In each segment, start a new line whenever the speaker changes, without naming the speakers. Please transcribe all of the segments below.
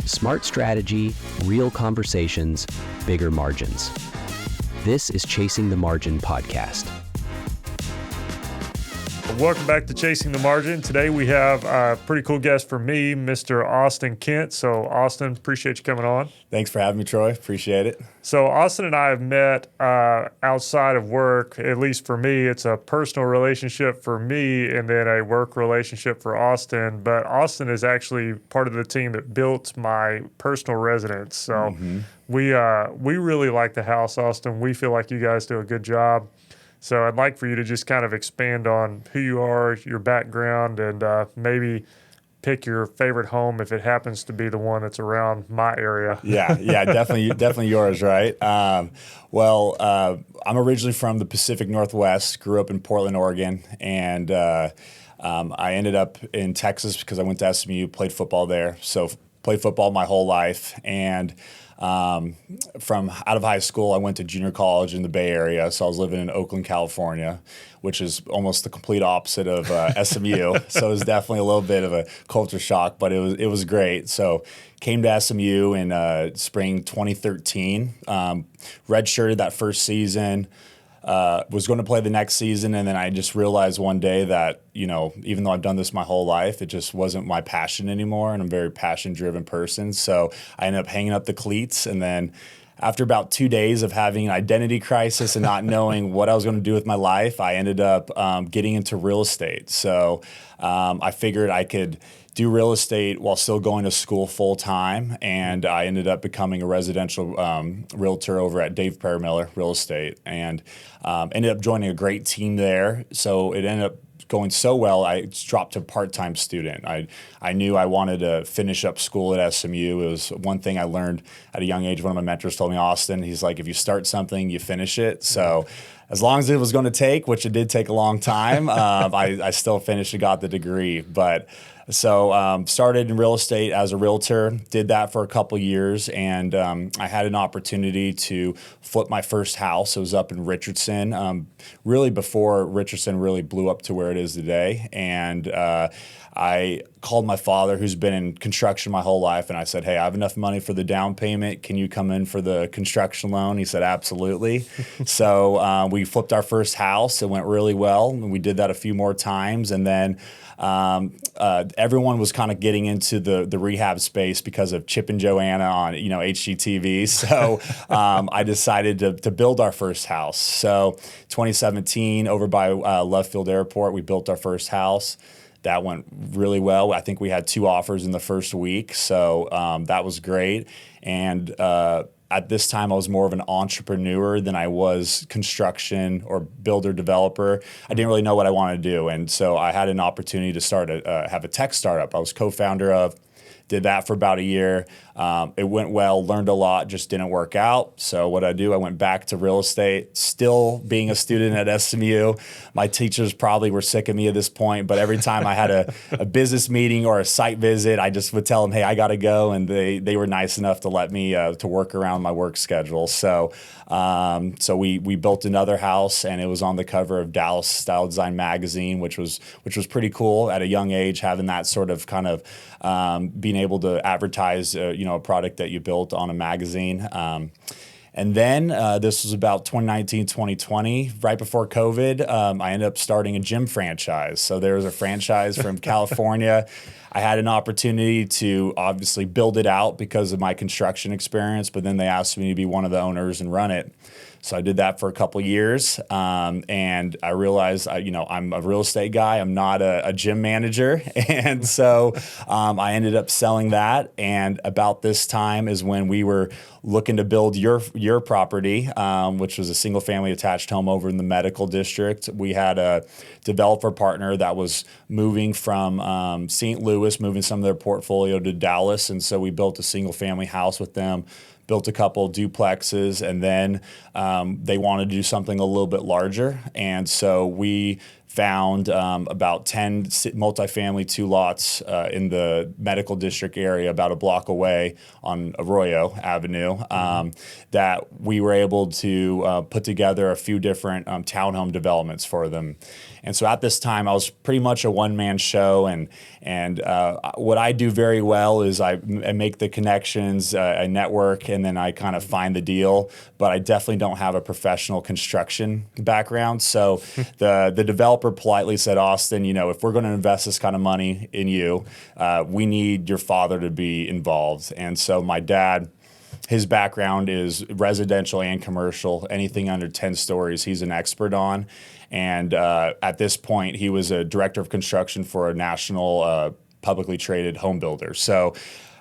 Smart strategy, real conversations, bigger margins. This is Chasing the Margin podcast.
Welcome back to Chasing the Margin. Today we have a pretty cool guest for me, Mr. Austin Kent. So Austin, appreciate you coming on.
Thanks for having me, Troy. Appreciate it.
So Austin and I have met outside of work. At least for me, it's a personal relationship for me and then a work relationship for Austin. But Austin is actually part of the team that built my personal residence. So we really like the house, Austin. We feel like you guys do a good job. So I'd like for you to just kind of expand on who you are, your background, and maybe pick your favorite home if it happens to be the one that's around my area.
Yeah, definitely yours, right? I'm originally from the Pacific Northwest, grew up in Portland, Oregon, and I ended up in Texas because I went to SMU, played football there. So played football my whole life, and from out of high school, I went to junior college in the Bay Area. So I was living in Oakland, California, which is almost the complete opposite of SMU. So it was definitely a little bit of a culture shock, but it was great. So came to SMU in spring 2013, redshirted that first season. Was going to play the next season, and then I just realized one day that, even though I've done this my whole life, it just wasn't my passion anymore, and I'm a very passion-driven person. So I ended up hanging up the cleats, and then after about 2 days of having an identity crisis and not knowing what I was going to do with my life, I ended up getting into real estate. So I figured I could do real estate while still going to school full time, and I ended up becoming a residential realtor over at Dave Miller Real Estate, and ended up joining a great team there. So it ended up going so well, I dropped to part-time student. I knew I wanted to finish up school at SMU. It was one thing I learned at a young age. One of my mentors told me, Austin, he's like, if you start something, you finish it. So as long as it was going to take, which it did take a long time, I still finished and got the degree. But so started in real estate as a realtor, did that for a couple years, and I had an opportunity to flip my first house. It was up in Richardson, really before Richardson really blew up to where it is today. And I called my father, who's been in construction my whole life, and I said, hey, I have enough money for the down payment. Can you come in for the construction loan? He said, absolutely. So we flipped our first house. It went really well, and we did that a few more times. And then everyone was kind of getting into the rehab space because of Chip and Joanna on HGTV. So I decided to build our first house. So 2017, over by Love Field Airport, we built our first house. That went really well. I think we had 2 offers in the first week, so that was great. And at this time, I was more of an entrepreneur than I was construction or builder developer. I didn't really know what I wanted to do, and so I had an opportunity to have a tech startup. I was co-founder of. Did that for about a year. It went well, learned a lot, just didn't work out. So what I went back to real estate, still being a student at SMU. My teachers probably were sick of me at this point, but every time I had a business meeting or a site visit, I just would tell them, hey, I got to go. And they were nice enough to let me to work around my work schedule. So we built another house, and it was on the cover of Dallas Style Design magazine, which was pretty cool at a young age, having that sort of kind of being able to advertise a product that you built on a magazine. And then this was about 2019, 2020, right before COVID. I ended up starting a gym franchise. So there was a franchise from California. I had an opportunity to obviously build it out because of my construction experience, but then they asked me to be one of the owners and run it. So I did that for a couple years, and I realized, I'm a real estate guy. I'm not a gym manager, and so I ended up selling that. And about this time is when we were looking to build your property, which was a single-family attached home over in the medical district. We had a developer partner that was moving from St. Louis, moving some of their portfolio to Dallas, and so we built a single-family house with them. Built a couple duplexes, and then they wanted to do something a little bit larger. And so we found about 10 multifamily 2 lots in the medical district area about a block away on Arroyo Avenue that we were able to put together a few different townhome developments for them. And so at this time, I was pretty much a one-man show, and what I do very well is I make the connections, I network, and then I kind of find the deal. But I definitely don't have a professional construction background. So the developer politely said, Austin, if we're going to invest this kind of money in you, we need your father to be involved. And so my dad, his background is residential and commercial. Anything under 10 stories, he's an expert on. And at this point, he was a director of construction for a national publicly traded home builder. So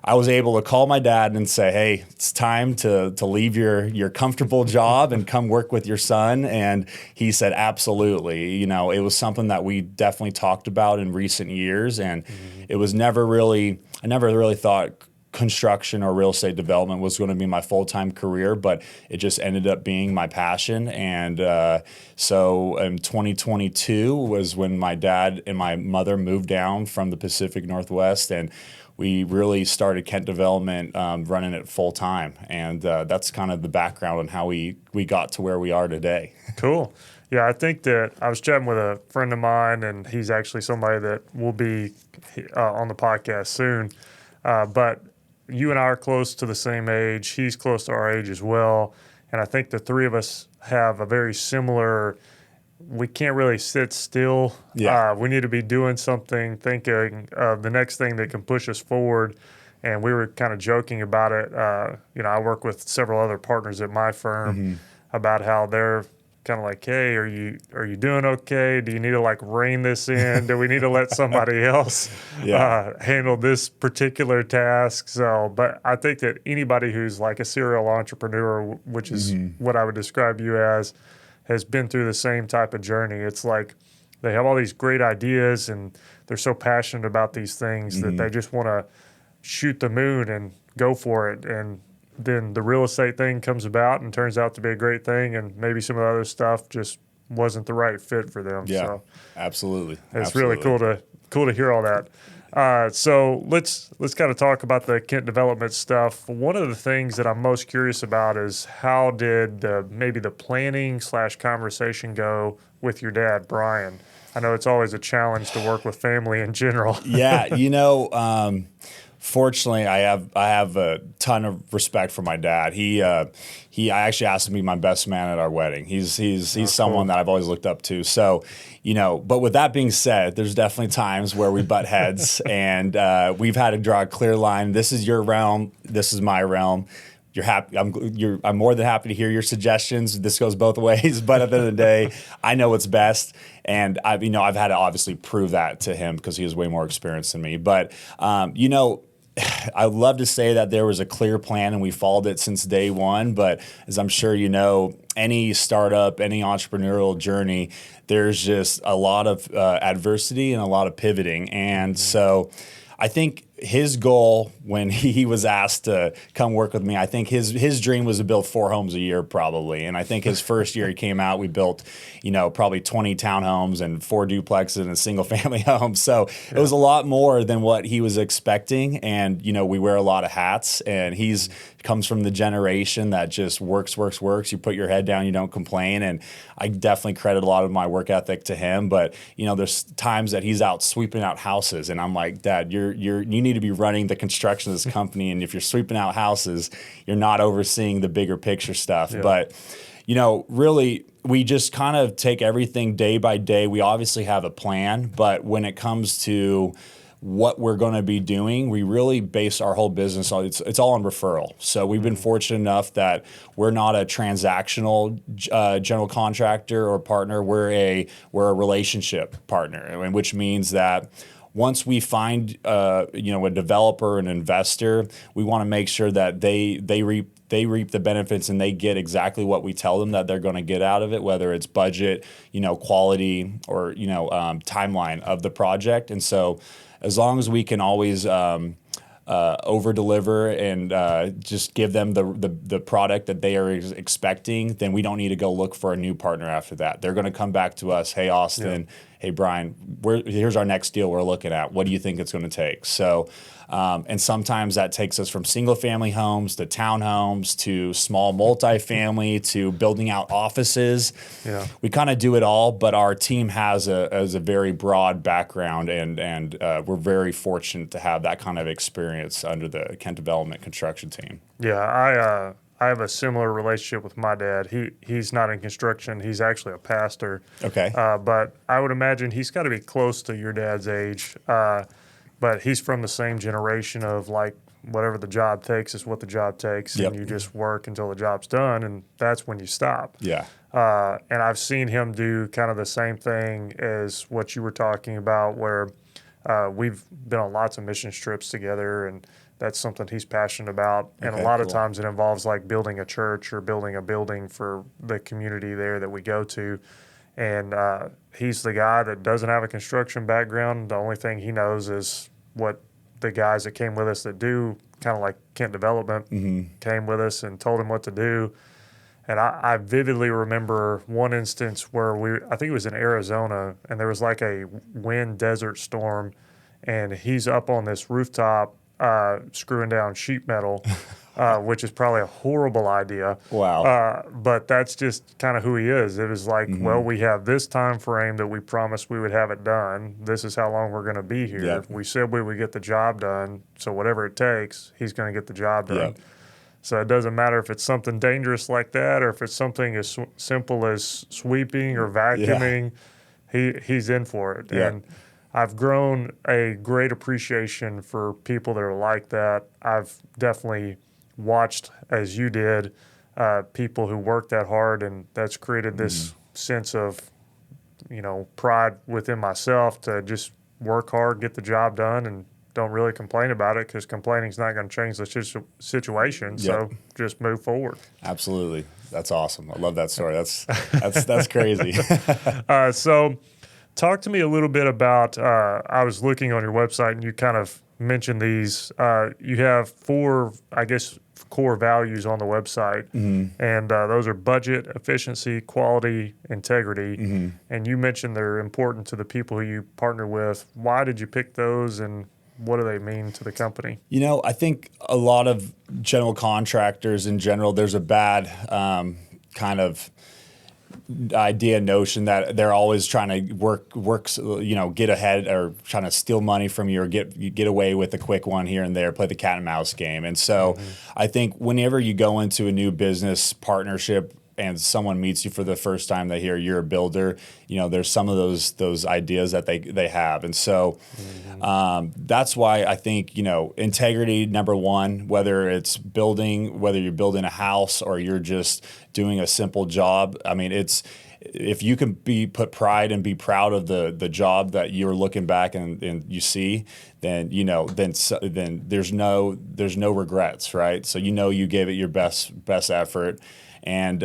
I was able to call my dad and say, hey, it's time to leave your comfortable job and come work with your son. And he said, absolutely. It was something that we definitely talked about in recent years. And it was I never really thought construction or real estate development was going to be my full-time career, but it just ended up being my passion. And so in 2022 was when my dad and my mother moved down from the Pacific Northwest, and we really started Kent Development running it full-time. And that's kind of the background on how we got to where we are today.
Cool. Yeah, I think that I was chatting with a friend of mine, and he's actually somebody that will be on the podcast soon. But you and I are close to the same age. He's close to our age as well. And I think the three of us have a very similar, we can't really sit still.
Yeah.
We need to be doing something, thinking of the next thing that can push us forward. And we were kind of joking about it. I work with several other partners at my firm about how they're kind of like, hey, are you doing okay? Do you need to rein this in? Do we need to let somebody else handle this particular task? So, but I think that anybody who's like a serial entrepreneur, which is what I would describe you as, has been through the same type of journey. It's like they have all these great ideas and they're so passionate about these things that they just want to shoot the moon and go for it. And then the real estate thing comes about and turns out to be a great thing, and maybe some of the other stuff just wasn't the right fit for them.
Yeah,
so
absolutely.
It's really cool to hear all that. So let's kind of talk about the Kent development stuff. One of the things that I'm most curious about is how did maybe the planning / conversation go with your dad, Brian? I know it's always a challenge to work with family in general.
Yeah, fortunately, I have a ton of respect for my dad. I actually asked him to be my best man at our wedding. He's someone that I've always looked up to. So, but with that being said, there's definitely times where we butt heads, and we've had to draw a clear line. This is your realm. This is my realm. You're happy. I'm more than happy to hear your suggestions. This goes both ways, but at the end of the day, I know what's best, and I've had to obviously prove that to him because he has way more experience than me. But I'd love to say that there was a clear plan and we followed it since day one. But as I'm sure you know, any startup, any entrepreneurial journey, there's just a lot of adversity and a lot of pivoting. And so I think his goal when he was asked to come work with me, I think his dream was to build 4 homes a year probably. And I think his first year he came out, we built, probably 20 townhomes and 4 duplexes and a single family home. So it was a lot more than what he was expecting. And, we wear a lot of hats, and he's comes from the generation that just works. You put your head down, you don't complain. And I definitely credit a lot of my work ethic to him. But, there's times that he's out sweeping out houses, and I'm like, Dad, you need to be running the construction of this company. And if you're sweeping out houses, you're not overseeing the bigger picture stuff. Yeah. But, really, we just kind of take everything day by day. We obviously have a plan, but when it comes to what we're going to be doing, we really base our whole business on it's all on referral. So we've been fortunate enough that we're not a transactional general contractor or partner. We're a relationship partner, which means that once we find a developer, an investor, we want to make sure that they reap the benefits and they get exactly what we tell them that they're going to get out of it, whether it's budget, quality, or timeline of the project. And so as long as we can always over deliver and just give them the product that they are expecting, then we don't need to go look for a new partner after that. They're going to come back to us. Hey, Austin. Yeah. Hey, Brian. Here's our next deal we're looking at. What do you think it's going to take? So. And sometimes that takes us from single-family homes to townhomes to small multifamily to building out offices. Yeah. We kind of do it all, but our team has a very broad background, and we're very fortunate to have that kind of experience under the Kent Development construction team.
Yeah, I have a similar relationship with my dad. He's not in construction. He's actually a pastor.
Okay.
But I would imagine he's got to be close to your dad's age. But he's from the same generation of like whatever the job takes is what the job takes, and you just work until the job's done, and that's when you stop.
Yeah.
And I've seen him do kind of the same thing as what you were talking about, where we've been on lots of mission trips together, and that's something he's passionate about. And a lot of times it involves like building a church or building a building for the community there that we go to. And he's the guy that doesn't have a construction background. The only thing he knows is what the guys that came with us that do, kind of like Kent Development, came with us and told him what to do. And I vividly remember one instance where I think it was in Arizona, and there was like a wind desert storm, and he's up on this rooftop screwing down sheet metal, which is probably a horrible idea.
Wow.
But that's just kind of who he is. It was like, well, we have this time frame that we promised we would have it done. This is how long we're going to be here.
Yep.
We said we would get the job done, so whatever it takes, he's going to get the job done. Yep. So it doesn't matter if it's something dangerous like that or if it's something as simple as sweeping or vacuuming. He's in for it.
Yep.
And I've grown a great appreciation for people that are like that. I've definitely watched, as you did, people who work that hard, and that's created this sense of, pride within myself to just work hard, get the job done, and don't really complain about it, because complaining is not going to change the situation. So just move forward.
Absolutely. That's awesome. I love that story. That's crazy.
So talk to me a little bit about, I was looking on your website and you kind of mentioned these. You have 4, I guess, core values on the website, and those are budget, efficiency, quality, integrity. And you mentioned they're important to the people who you partner with. Why did you pick those, and what do they mean to the company?
I think a lot of general contractors in general, there's a bad kind of notion that they're always trying to work, get ahead or trying to steal money from you or get away with a quick one here and there, play the cat and mouse game. And so I think whenever you go into a new business partnership and someone meets you for the first time, they hear you're a builder, there's some of those ideas that they have. And so that's why I think, integrity, number one, whether it's building, whether you're building a house or you're just doing a simple job. I mean, if you can put pride and be proud of the job that you're looking back and you see, then then there's no regrets, right? So you gave it your best effort. And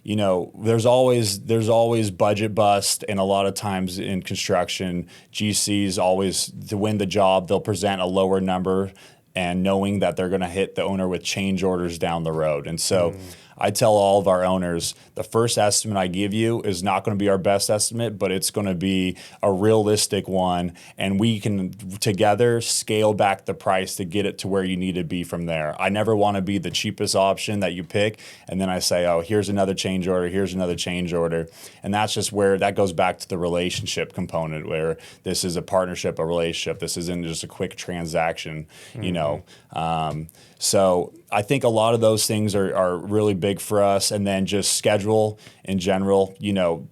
there's always budget bust, and a lot of times in construction, GCs always, to win the job, they'll present a lower number, and knowing that they're going to hit the owner with change orders down the road. And so I tell all of our owners, the first estimate I give you is not going to be our best estimate, but it's going to be a realistic one, and we can together scale back the price to get it to where you need to be from there. I never want to be the cheapest option that you pick, and then I say, oh, here's another change order, here's another change order. And that's just where that goes back to the relationship component, where this is a partnership, a relationship. This isn't just a quick transaction, So I think a lot of those things are really big for us. And then just schedule in general.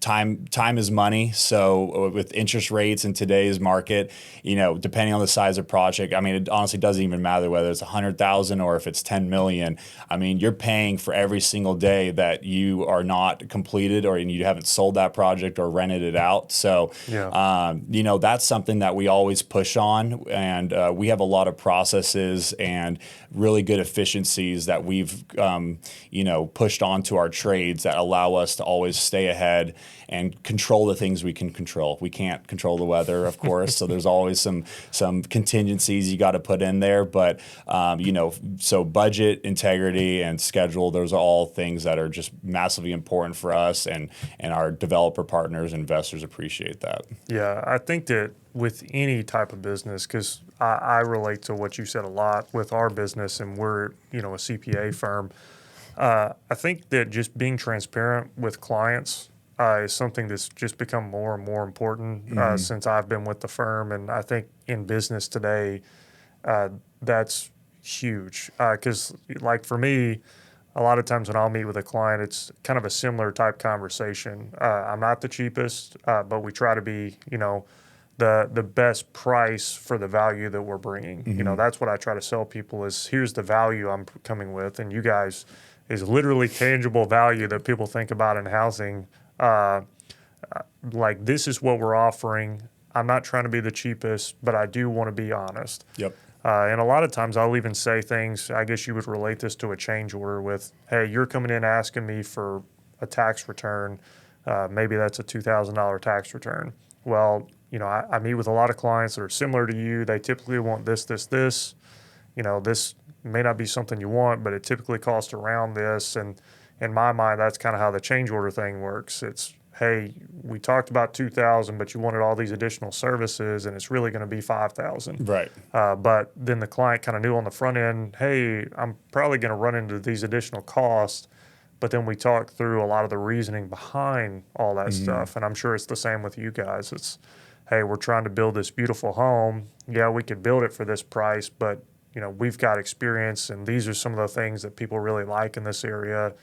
Time is money. So with interest rates in today's market, depending on the size of project, I mean, it honestly doesn't even matter whether it's 100,000 or if it's 10 million. I mean, you're paying for every single day that you are not completed or you haven't sold that project or rented it out. So, that's something that we always push on. And we have a lot of processes and really good efficiencies that we've, pushed onto our trades that allow us to always stay ahead and control the things we can control. We can't control the weather, of course, so there's always some contingencies you got to put in there. But so budget, integrity, and schedule, those are all things that are just massively important for us, and our developer partners, investors appreciate that.
Yeah, I think that with any type of business, because I relate to what you said a lot with our business, and we're a CPA firm. I think that just being transparent with clients is something that's just become more and more important since I've been with the firm. And I think in business today, that's huge. Because like for me, a lot of times when I'll meet with a client, it's kind of a similar type conversation. I'm not the cheapest, but we try to be, the best price for the value that we're bringing. That's what I try to sell people is, here's the value I'm coming with, and you guys is literally tangible value that people think about in housing. Like, this is what we're offering. I'm not trying to be the cheapest, but I do want to be honest.
Yep.
And a lot of times I'll even say things, I guess you would relate this to a change order with, hey, you're coming in asking me for a tax return. Maybe that's a $2,000 tax return. Well, I meet with a lot of clients that are similar to you. They typically want this. This may not be something you want, but it typically costs around this. And in my mind, that's kind of how the change order thing works. It's, hey, we talked about $2,000, but you wanted all these additional services, and it's really going to be $5,000.
Right.
But then the client kind of knew on the front end, hey, I'm probably going to run into these additional costs. But then we talked through a lot of the reasoning behind all that stuff. And I'm sure it's the same with you guys. It's, hey, we're trying to build this beautiful home. Yeah, we could build it for this price, but we've got experience, and these are some of the things that people really like in this area.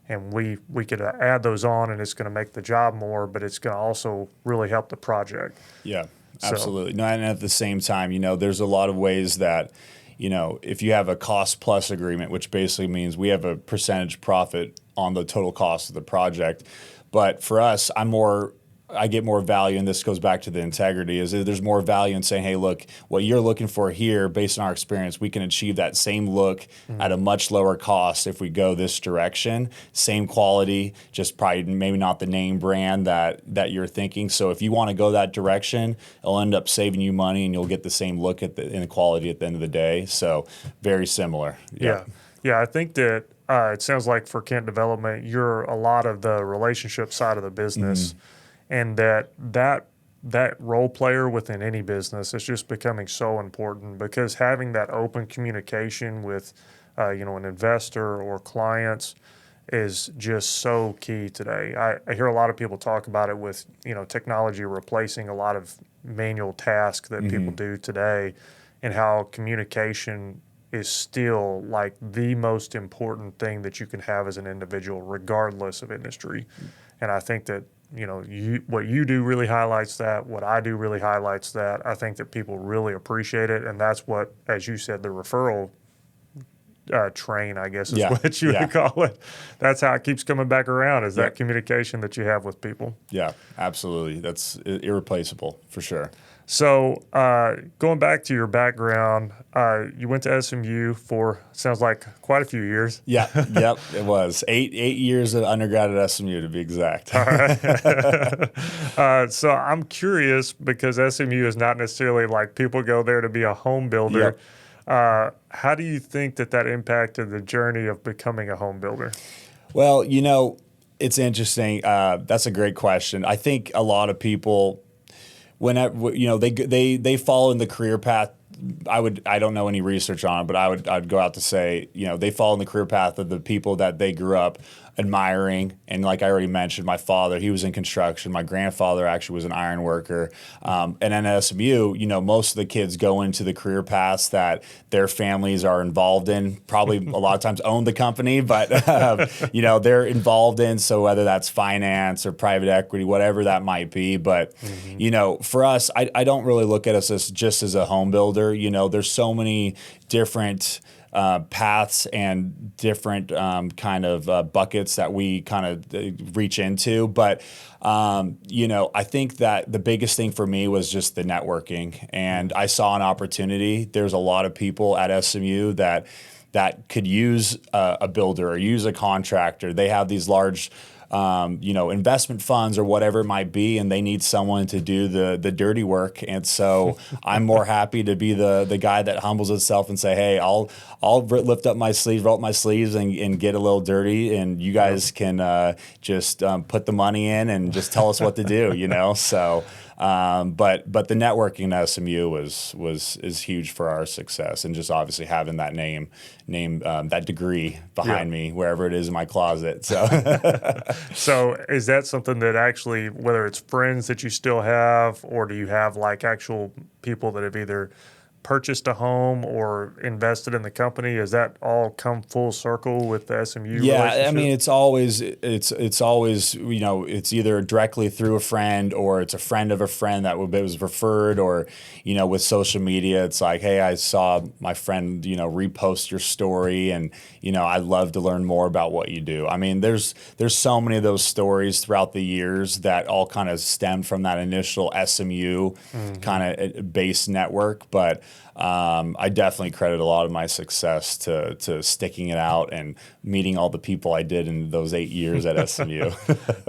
And we could add those on, and it's going to make the job more, but it's going to also really help the project.
Yeah, absolutely. No, and at the same time, there's a lot of ways that, if you have a cost plus agreement, which basically means we have a percentage profit on the total cost of the project. But for us, I get more value, and this goes back to the integrity, is that there's more value in saying, hey, look, what you're looking for here, based on our experience, we can achieve that same look at a much lower cost if we go this direction. Same quality, just probably maybe not the name brand that you're thinking. So if you want to go that direction, it'll end up saving you money, and you'll get the same look in the quality at the end of the day. So very similar.
Yeah. I think that it sounds like for Kent Development, you're a lot of the relationship side of the business. And that role player within any business is just becoming so important, because having that open communication with, an investor or clients is just so key today. I hear a lot of people talk about it with, technology replacing a lot of manual tasks that people do today, and how communication is still like the most important thing that you can have as an individual, regardless of industry. And I think that what you do really highlights that. What I do really highlights that. I think that people really appreciate it, and that's what, as you said, the referral train, I guess, is what you would call it. That's how it keeps coming back around, is that communication that you have with people.
Yeah, absolutely. That's irreplaceable for sure.
So going back to your background, you went to SMU for, sounds like, quite a few years.
Yep, it was. 8 years of undergrad at SMU, to be exact.
All right. So I'm curious, because SMU is not necessarily like people go there to be a home builder. Yep. How do you think that impacted the journey of becoming a home builder?
Well, it's interesting. That's a great question. I think a lot of people, whenever they follow in the career path, I don't know any research on it, but I'd go out to say, they follow in the career path of the people that they grew up admiring. And like I already mentioned, my father, he was in construction. My grandfather actually was an iron worker. And then at SMU, most of the kids go into the career paths that their families are involved in, probably a lot of times own the company, but, they're involved in. So whether that's finance or private equity, whatever that might be. But, for us, I don't really look at us as just as a home builder. There's so many different paths and different kind of buckets that we kind of reach into. But, I think that the biggest thing for me was just the networking. And I saw an opportunity. There's a lot of people at SMU that that could use a builder or use a contractor. They have these large investment funds or whatever it might be, and they need someone to do the dirty work. And so I'm more happy to be the guy that humbles itself and say, hey, I'll lift up my sleeves, roll up my sleeves, and get a little dirty, and you guys can just put the money in and just tell us what to do, So, but the networking at SMU is huge for our success, and just obviously having that name that degree behind me wherever it is in my closet. So.
So is that something that actually, whether it's friends that you still have, or do you have like actual people that have either purchased a home or invested in the company? Has that all come full circle with the SMU relationship?
I mean, it's always it's either directly through a friend, or it's a friend of a friend that was referred, or with social media, it's like, hey, I saw my friend repost your story, and I'd love to learn more about what you do. I mean, there's so many of those stories throughout the years that all kind of stem from that initial SMU kind of base network, but I definitely credit a lot of my success to sticking it out and meeting all the people I did in those 8 years at SMU.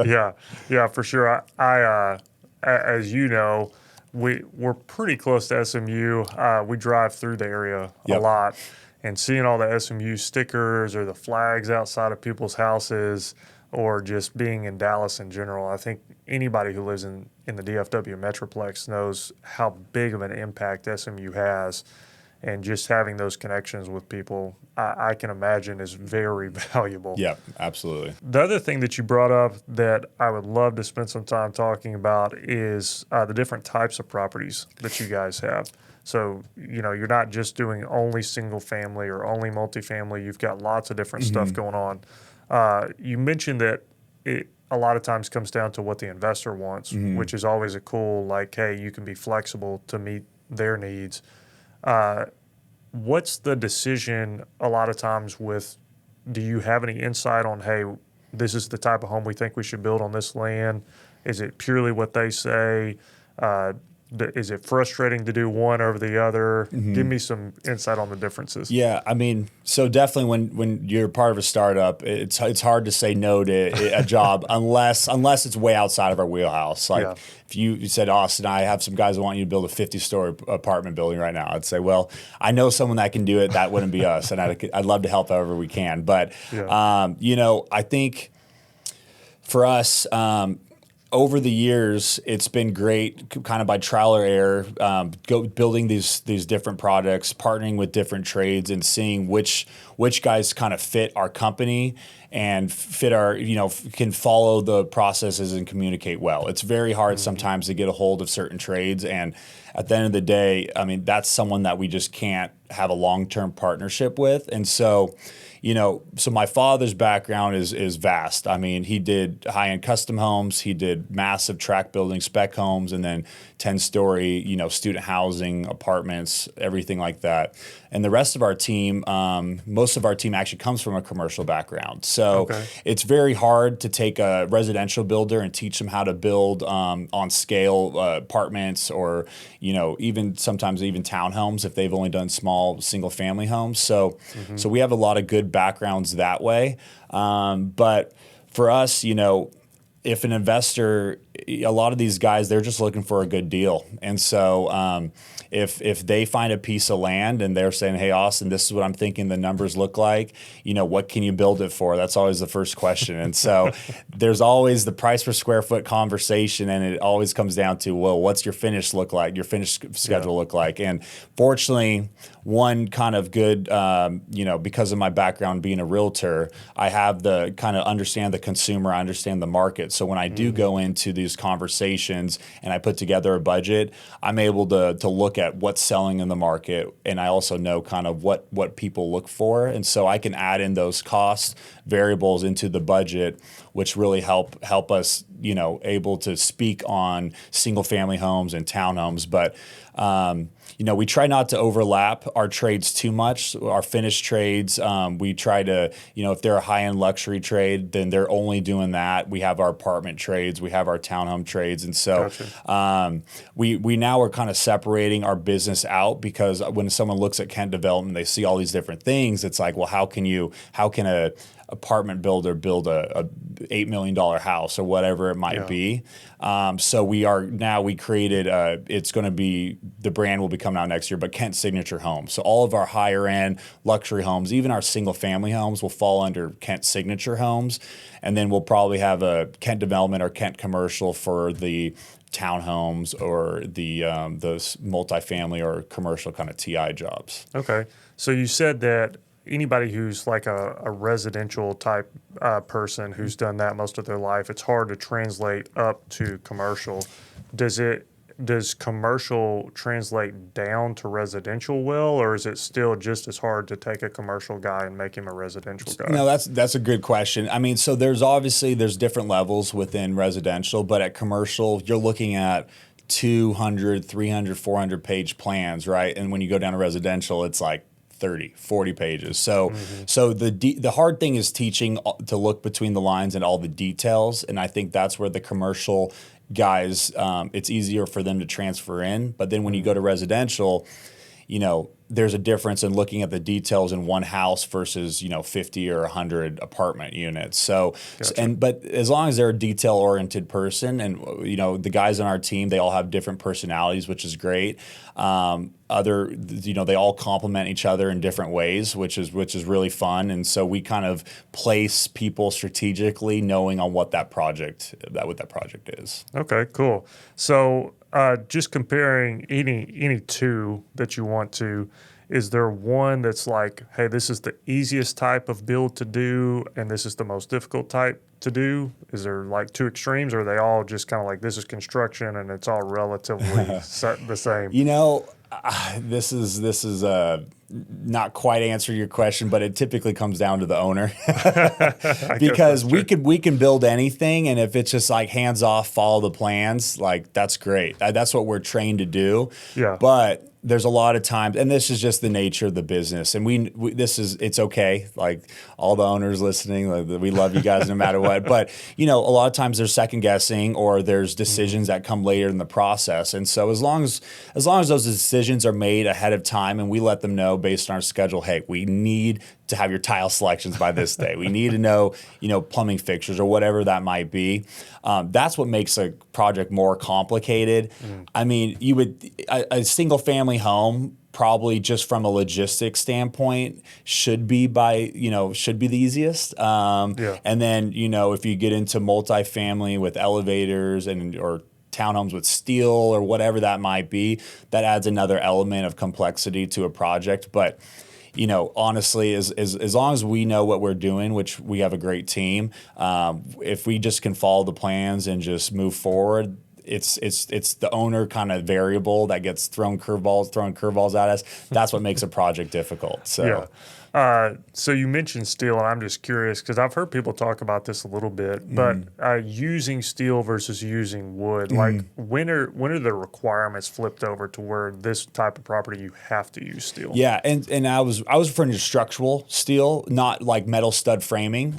Yeah, for sure. I as you know, we're pretty close to SMU. We drive through the area a lot, and seeing all the SMU stickers or the flags outside of people's houses, or just being in Dallas in general, I think anybody who lives in the DFW Metroplex knows how big of an impact SMU has, and just having those connections with people, I can imagine, is very valuable.
Yeah, absolutely.
The other thing that you brought up that I would love to spend some time talking about is the different types of properties that you guys have. So, you're not just doing only single family or only multifamily. You've got lots of different stuff going on. You mentioned that it a lot of times comes down to what the investor wants, which is always a cool, like, hey, you can be flexible to meet their needs. What's the decision a lot of times with, do you have any insight on, hey, this is the type of home we think we should build on this land? Is it purely what they say? Is it frustrating to do one over the other? Give me some insight on the differences.
Yeah, I mean, so definitely when you're part of a startup, it's hard to say no to a job unless it's way outside of our wheelhouse. Like if you said, Austin, I have some guys that want you to build a 50-story apartment building right now, I'd say, well, I know someone that can do it. That wouldn't be us, and I'd love to help however we can. But I think for us, over the years, it's been great, kind of by trial or error, building these different products, partnering with different trades, and seeing which guys kind of fit our company and fit our, can follow the processes and communicate well. It's very hard sometimes to get a hold of certain trades, and at the end of the day, I mean, that's someone that we just can't have a long-term partnership with. And so, so my father's background is vast. I mean, he did high-end custom homes, he did massive tract building spec homes, and then 10-story, student housing, apartments, everything like that. And the rest of our team, most of our team actually comes from a commercial background. So it's very hard to take a residential builder and teach them how to build on scale apartments, or even sometimes even townhomes if they've only done small single family homes. So we have a lot of good backgrounds that way. But for us, if an investor, a lot of these guys, they're just looking for a good deal. And so if they find a piece of land and they're saying, hey, Austin, this is what I'm thinking the numbers look like, what can you build it for? That's always the first question. And so there's always the price per square foot conversation, and it always comes down to, well, what's your finish look like, your finish schedule look like? And fortunately, one kind of good, because of my background being a realtor, I have the kind of understand the consumer, I understand the market. So when I do go into these conversations and I put together a budget, I'm able to look at what's selling in the market, and I also know kind of what people look for. And so I can add in those cost variables into the budget, which really help us, able to speak on single family homes and townhomes. But We try not to overlap our trades too much. Our finished trades, we try to, if they're a high-end luxury trade, then they're only doing that. We have our apartment trades, we have our townhome trades, and so we now are kind of separating our business out, because when someone looks at Kent development, they see all these different things. It's like, well, how can a apartment builder build a $8 million house or whatever it might be? So we created, it's going to be, the brand will be coming out next year, but Kent Signature Homes. So all of our higher end luxury homes, even our single family homes, will fall under Kent Signature Homes. And then we'll probably have a Kent Development or Kent Commercial for the townhomes or the multifamily or commercial kind of TI jobs.
Okay. So you said that anybody who's like a residential type person who's done that most of their life, it's hard to translate up to commercial. Does commercial translate down to residential well, or is it still just as hard to take a commercial guy and make him a residential guy?
No, that's a good question. I mean, so there's different levels within residential, but at commercial, you're looking at 200, 300, 400 page plans, right? And when you go down to residential, it's like 30, 40 pages. So the hard thing is teaching to look between the lines and all the details. And I think that's where the commercial guys, it's easier for them to transfer in. But then when you go to residential, there's a difference in looking at the details in one house versus 50 or 100 apartment units. So, but as long as they're a detail-oriented person, and the guys on our team, they all have different personalities, which is great. They all complement each other in different ways, which is really fun. And so we kind of place people strategically, knowing on what that project is.
Okay, cool. So just comparing any two that you want to, is there one that's like, hey, this is the easiest type of build to do, and this is the most difficult type to do? Is there like two extremes, or are they all just kind of like, this is construction and it's all relatively the same?
This is not quite answer your question, but it typically comes down to the owner. Because we can build anything, and if it's just like hands off, follow the plans, like that's great. That's what we're trained to do. Yeah. But there's a lot of times, and this is just the nature of the business, and it's okay. Like all the owners listening, we love you guys no matter what. But a lot of times there's second guessing, or there's decisions that come later in the process. And so as long as those decisions are made ahead of time, and we let them know based on our schedule, hey, we need to have your tile selections by this day. We need to know, plumbing fixtures or whatever that might be. That's what makes a project more complicated. I mean, a single family home, probably just from a logistics standpoint, should be the easiest. And then, if you get into multifamily with elevators or townhomes with steel or whatever that might be, that adds another element of complexity to a project. But honestly, as long as we know what we're doing, which we have a great team, if we just can follow the plans and just move forward, it's the owner kind of variable that gets throwing curveballs at us. That's what makes a project difficult. So. Yeah.
So you mentioned steel, and I'm just curious because I've heard people talk about this a little bit, but using steel versus using wood, like when are the requirements flipped over to where this type of property you have to use steel? Yeah,
and I was referring to structural steel, not like metal stud framing.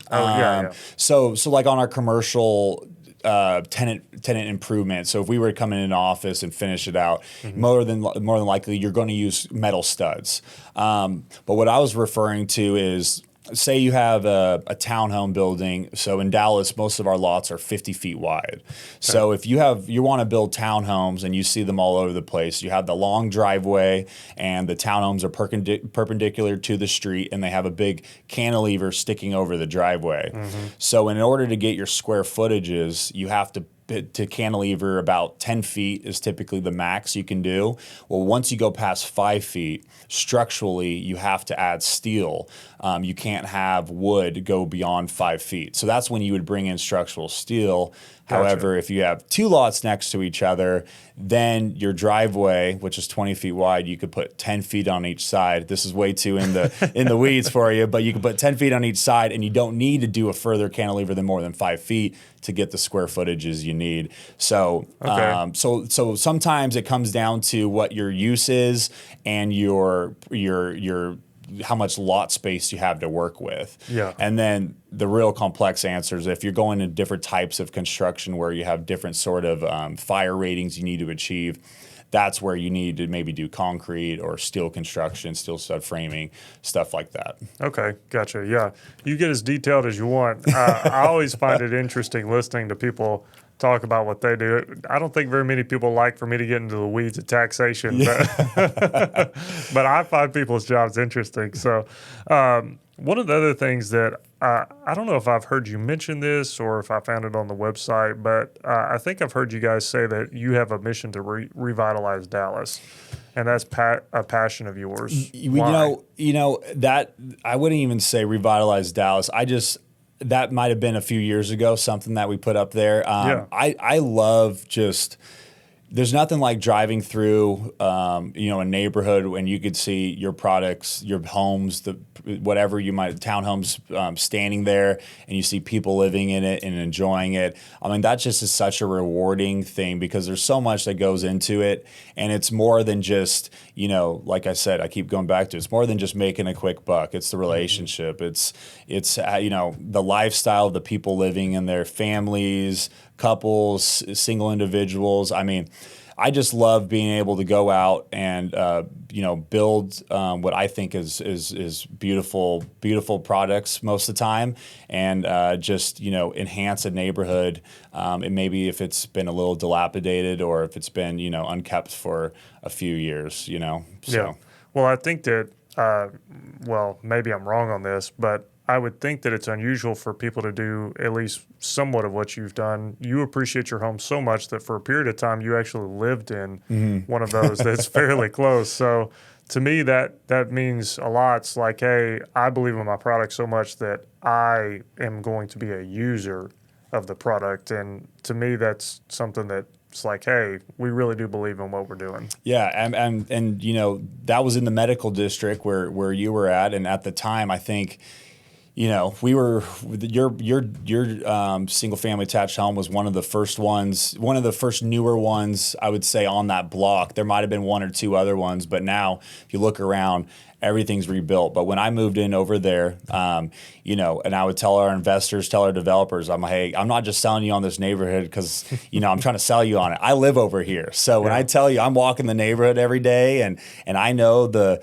So like on our commercial tenant improvement. So if we were to come in an office and finish it out, more than likely you're going to use metal studs. But what I was referring to is, say you have a townhome building. So in Dallas, most of our lots are 50 feet wide. Okay. So if you want to build townhomes, and you see them all over the place, you have the long driveway, and the townhomes are perpendicular to the street, and they have a big cantilever sticking over the driveway. So in order to get your square footages, you have to cantilever about 10 feet is typically the max you can do. Well, once you go past 5 feet, structurally, you have to add steel. You can't have wood go beyond 5 feet. So that's when you would bring in structural steel. Gotcha. However, if you have two lots next to each other, then your driveway, which is 20 feet wide, you could put 10 feet on each side. This is way too in the weeds for you, but you can put 10 feet on each side, and you don't need to do a further cantilever than more than 5 feet to get the square footages you need. So, so sometimes it comes down to what your use is and your how much lot space you have to work with.
Yeah.
And then the real complex answers, if you're going to different types of construction where you have different sort of fire ratings you need to achieve, that's where you need to maybe do concrete or steel construction, steel stud framing, stuff like that.
Okay, gotcha. Yeah, you get as detailed as you want. I always find it interesting listening to people talk about what they do. I don't think very many people like for me to get into the weeds of taxation, but, but I find people's jobs interesting. So one of the other things that I don't know if I've heard you mention this or if I found it on the website, but I think I've heard you guys say that you have a mission to revitalize Dallas, and that's a passion of yours. Why?
You know that I wouldn't even say revitalize Dallas. That might have been a few years ago, something that we put up there. I love just, there's nothing like driving through, a neighborhood when you could see your products, your homes, whatever you might, townhomes standing there, and you see people living in it and enjoying it. I mean, that just is such a rewarding thing because there's so much that goes into it, and it's more than just, like I said, I keep going back to it. It's more than just making a quick buck. It's the relationship. It's the lifestyle of the people living in their families, couples, single individuals. I mean, I just love being able to go out and build what I think is beautiful products most of the time, and just enhance a neighborhood. And maybe if it's been a little dilapidated or if it's been unkept for a few years. So.
Yeah. Well, I think that maybe I'm wrong on this, but I would think that it's unusual for people to do at least somewhat of what you've done. You appreciate your home so much that for a period of time you actually lived in one of those that's fairly close. So to me, that means a lot. It's like, hey, I believe in my product so much that I am going to be a user of the product. And to me, that's something that it's like, hey, we really do believe in what we're doing.
Yeah, and that was in the medical district where you were at, and at the time, I think, we were your single family attached home was one of the first newer ones, I would say, on that block. There might have been one or two other ones, but now if you look around, everything's rebuilt. But when I moved in over there, and I would tell our investors, tell our developers, I'm like, hey, I'm not just selling you on this neighborhood because, I'm trying to sell you on it. I live over here. So when I tell you I'm walking the neighborhood every day and I know the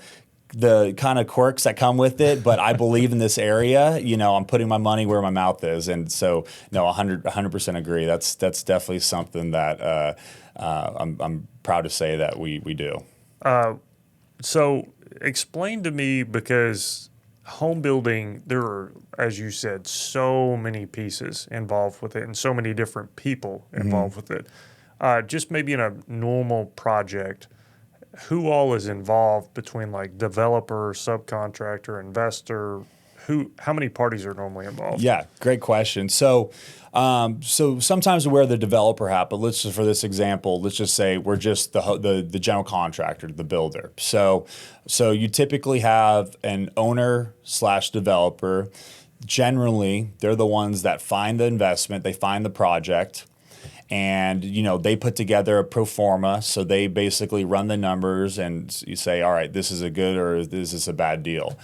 kind of quirks that come with it, but I believe in this area, I'm putting my money where my mouth is. And so, no, 100% agree. That's definitely something that I'm proud to say that we do.
So explain to me, because home building, there are, as you said, so many pieces involved with it and so many different people involved with it. Just maybe in a normal project, who all is involved between like developer, subcontractor, investor? How many parties are normally involved?
Yeah, great question. So sometimes we wear the developer hat, but let's just, for this example, let's just say we're just the general contractor, the builder. So you typically have an owner/developer. Generally, they're the ones that find the investment, they find the project, and they put together a pro forma. So they basically run the numbers and you say, all right, this is a good or this is a bad deal.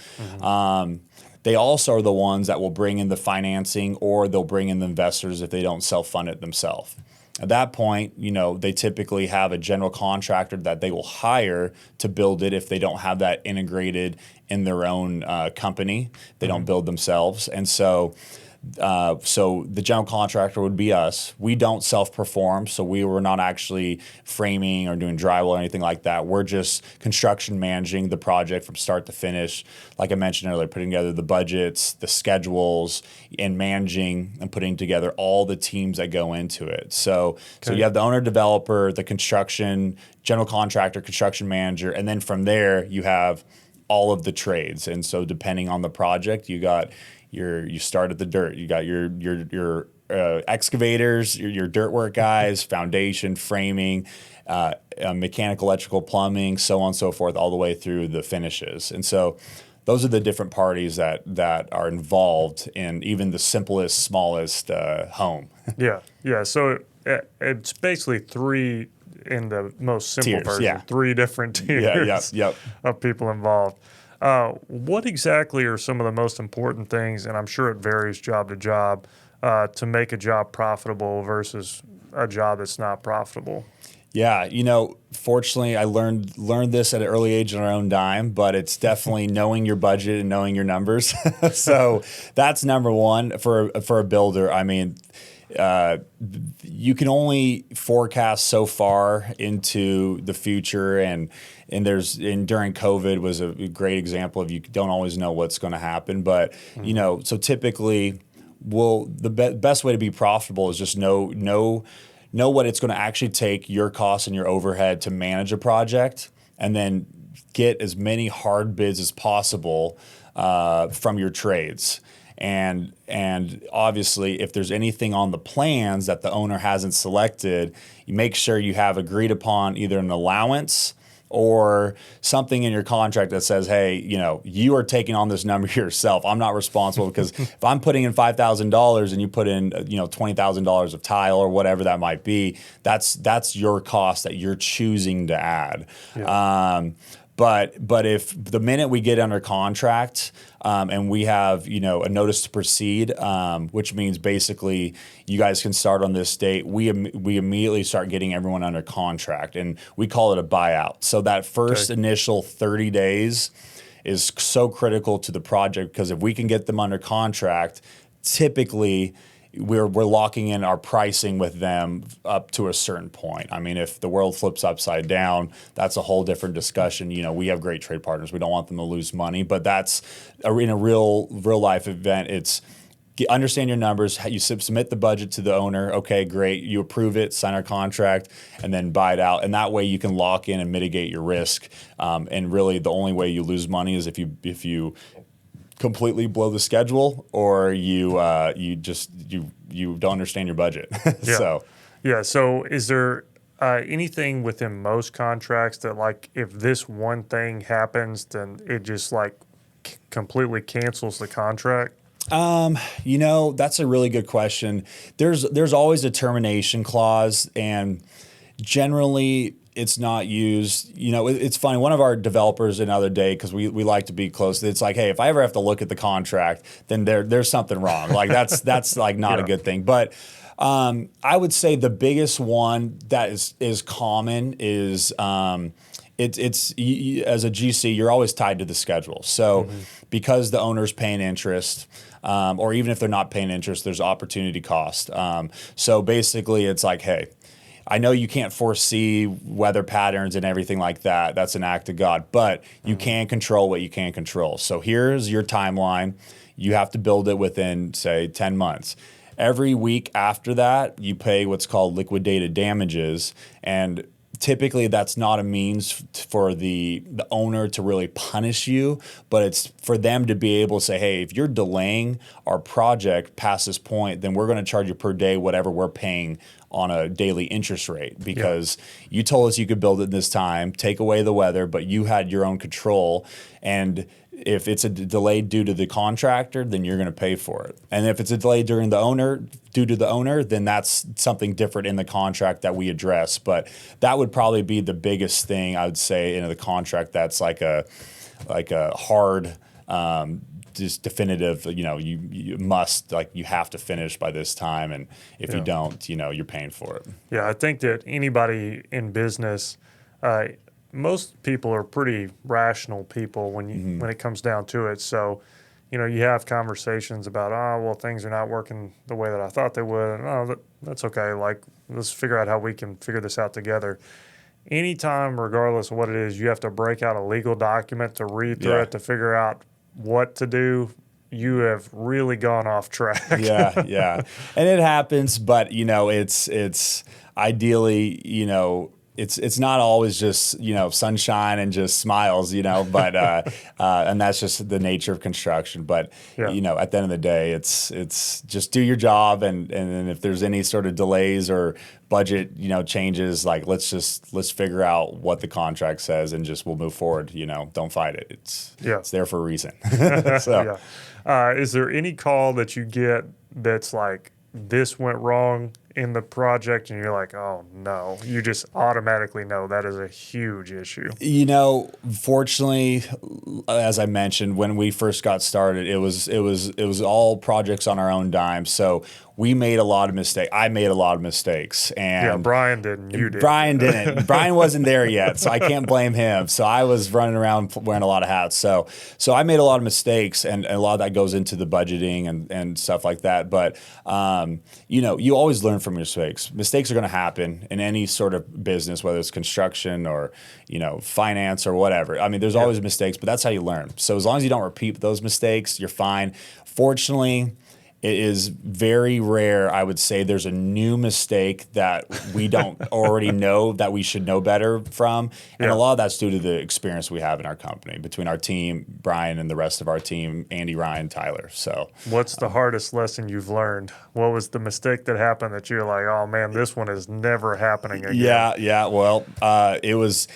They also are the ones that will bring in the financing, or they'll bring in the investors if they don't self-fund it themselves. At that point, they typically have a general contractor that they will hire to build it if they don't have that integrated in their own company. They don't build themselves. And so the general contractor would be us. We don't self-perform, so we were not actually framing or doing drywall or anything like that. We're just construction managing the project from start to finish. Like I mentioned earlier, putting together the budgets, the schedules, and managing and putting together all the teams that go into it. So you have the owner, developer, the construction, general contractor, construction manager, and then from there you have all of the trades. And so depending on the project, you start at the dirt. You got your excavators, your dirt work guys, foundation, framing, mechanical, electrical, plumbing, so on and so forth, all the way through the finishes. And so those are the different parties that are involved in even the simplest, smallest home.
Yeah. So it's basically three in the most simple
Tiers,
version,
yeah.
three different tiers of people involved. What exactly are some of the most important things, and I'm sure it varies job to job, to make a job profitable versus a job that's not profitable?
Yeah, fortunately, I learned this at an early age on our own dime, but it's definitely knowing your budget and knowing your numbers. So that's number one for a builder. I mean, you can only forecast so far into the future, and during COVID was a great example of you don't always know what's going to happen. But so typically, the best way to be profitable is just know what it's going to actually take, your costs and your overhead, to manage a project, and then get as many hard bids as possible from your trades. And obviously, if there's anything on the plans that the owner hasn't selected, you make sure you have agreed upon either an allowance or something in your contract that says, hey, you are taking on this number yourself. I'm not responsible, because if I'm putting in $5,000 and you put in $20,000 of tile or whatever that might be, that's your cost that you're choosing to add. Yeah. But if the minute we get under contract and we have a notice to proceed, which means basically you guys can start on this date, we immediately start getting everyone under contract, and we call it a buyout. So that first initial 30 days is so critical to the project, because if we can get them under contract, typically we're locking in our pricing with them up to a certain point. I mean, if the world flips upside down, that's a whole different discussion. We have great trade partners. We don't want them to lose money, but that's in a real life event. It's understand your numbers. You submit the budget to the owner. Okay, great. You approve it, sign our contract, and then buy it out. And that way you can lock in and mitigate your risk. And really, the only way you lose money is if you completely blow the schedule, or you don't understand your budget.
So is there anything within most contracts that, like, if this one thing happens, then it just completely cancels the contract?
That's a really good question. There's always a termination clause, and generally it's not used. It's funny. One of our developers the other day, because we like to be close, it's like, hey, if I ever have to look at the contract, then there's something wrong. Like that's like not a good thing. But I would say the biggest one that is common is it's as a GC, you're always tied to the schedule. So because the owner's paying interest, or even if they're not paying interest, there's opportunity cost. So basically, it's like, hey, I know you can't foresee weather patterns and everything like that. That's an act of God. But you can control what you can control. So here's your timeline. You have to build it within, say, 10 months. Every week after that, you pay what's called liquidated damages. And typically, that's not a means for the owner to really punish you, but it's for them to be able to say, hey, if you're delaying our project past this point, then we're going to charge you per day whatever we're paying on a daily interest rate, because you told us you could build it this time, take away the weather, but you had your own control. And if it's a delay due to the contractor, then you're going to pay for it. And if it's a delay due to the owner, then that's something different in the contract that we address. But that would probably be the biggest thing I would say in the contract. That's like a hard, just definitive. You must, you have to finish by this time, and if you don't, you're paying for it.
Yeah, I think that anybody in business, most people are pretty rational people when it comes down to it. So, you have conversations about, things are not working the way that I thought they would. And, that's okay. Let's figure out how we can figure this out together. Anytime, regardless of what it is, you have to break out a legal document to read through it to figure out what to do. You have really gone off track.
Yeah. And it happens, but it's ideally, it's not always just, sunshine and just smiles, but and that's just the nature of construction. But at the end of the day, it's just do your job, and if there's any sort of delays or budget, changes, let's figure out what the contract says, and just we'll move forward. Don't fight it. It's there for a reason.
Is there any call that you get that's like, this went wrong in the project and you're like, oh no, you just automatically know that is a huge issue?
You know, fortunately, as I mentioned, when we first got started, it was all projects on our own dime. So we made a lot of mistakes. I made a lot of mistakes, and
Yeah, Brian didn't. You did.
Brian didn't. Brian wasn't there yet, so I can't blame him. So I was running around wearing a lot of hats. So I made a lot of mistakes, and a lot of that goes into the budgeting and stuff like that. But you know, you always learn from your mistakes. Mistakes are going to happen in any sort of business, whether it's construction or, you know, finance or whatever. I mean, there's always mistakes, but that's how you learn. So as long as you don't repeat those mistakes, you're fine. Fortunately, it is very rare, I would say, there's a new mistake that we don't already know that we should know better from. And a lot of that's due to the experience we have in our company, between our team, Brian, and the rest of our team, Andy, Ryan, Tyler. So
what's the hardest lesson you've learned? What was the mistake that happened that you're like, oh man, this one is never happening again?
Yeah. Well, it was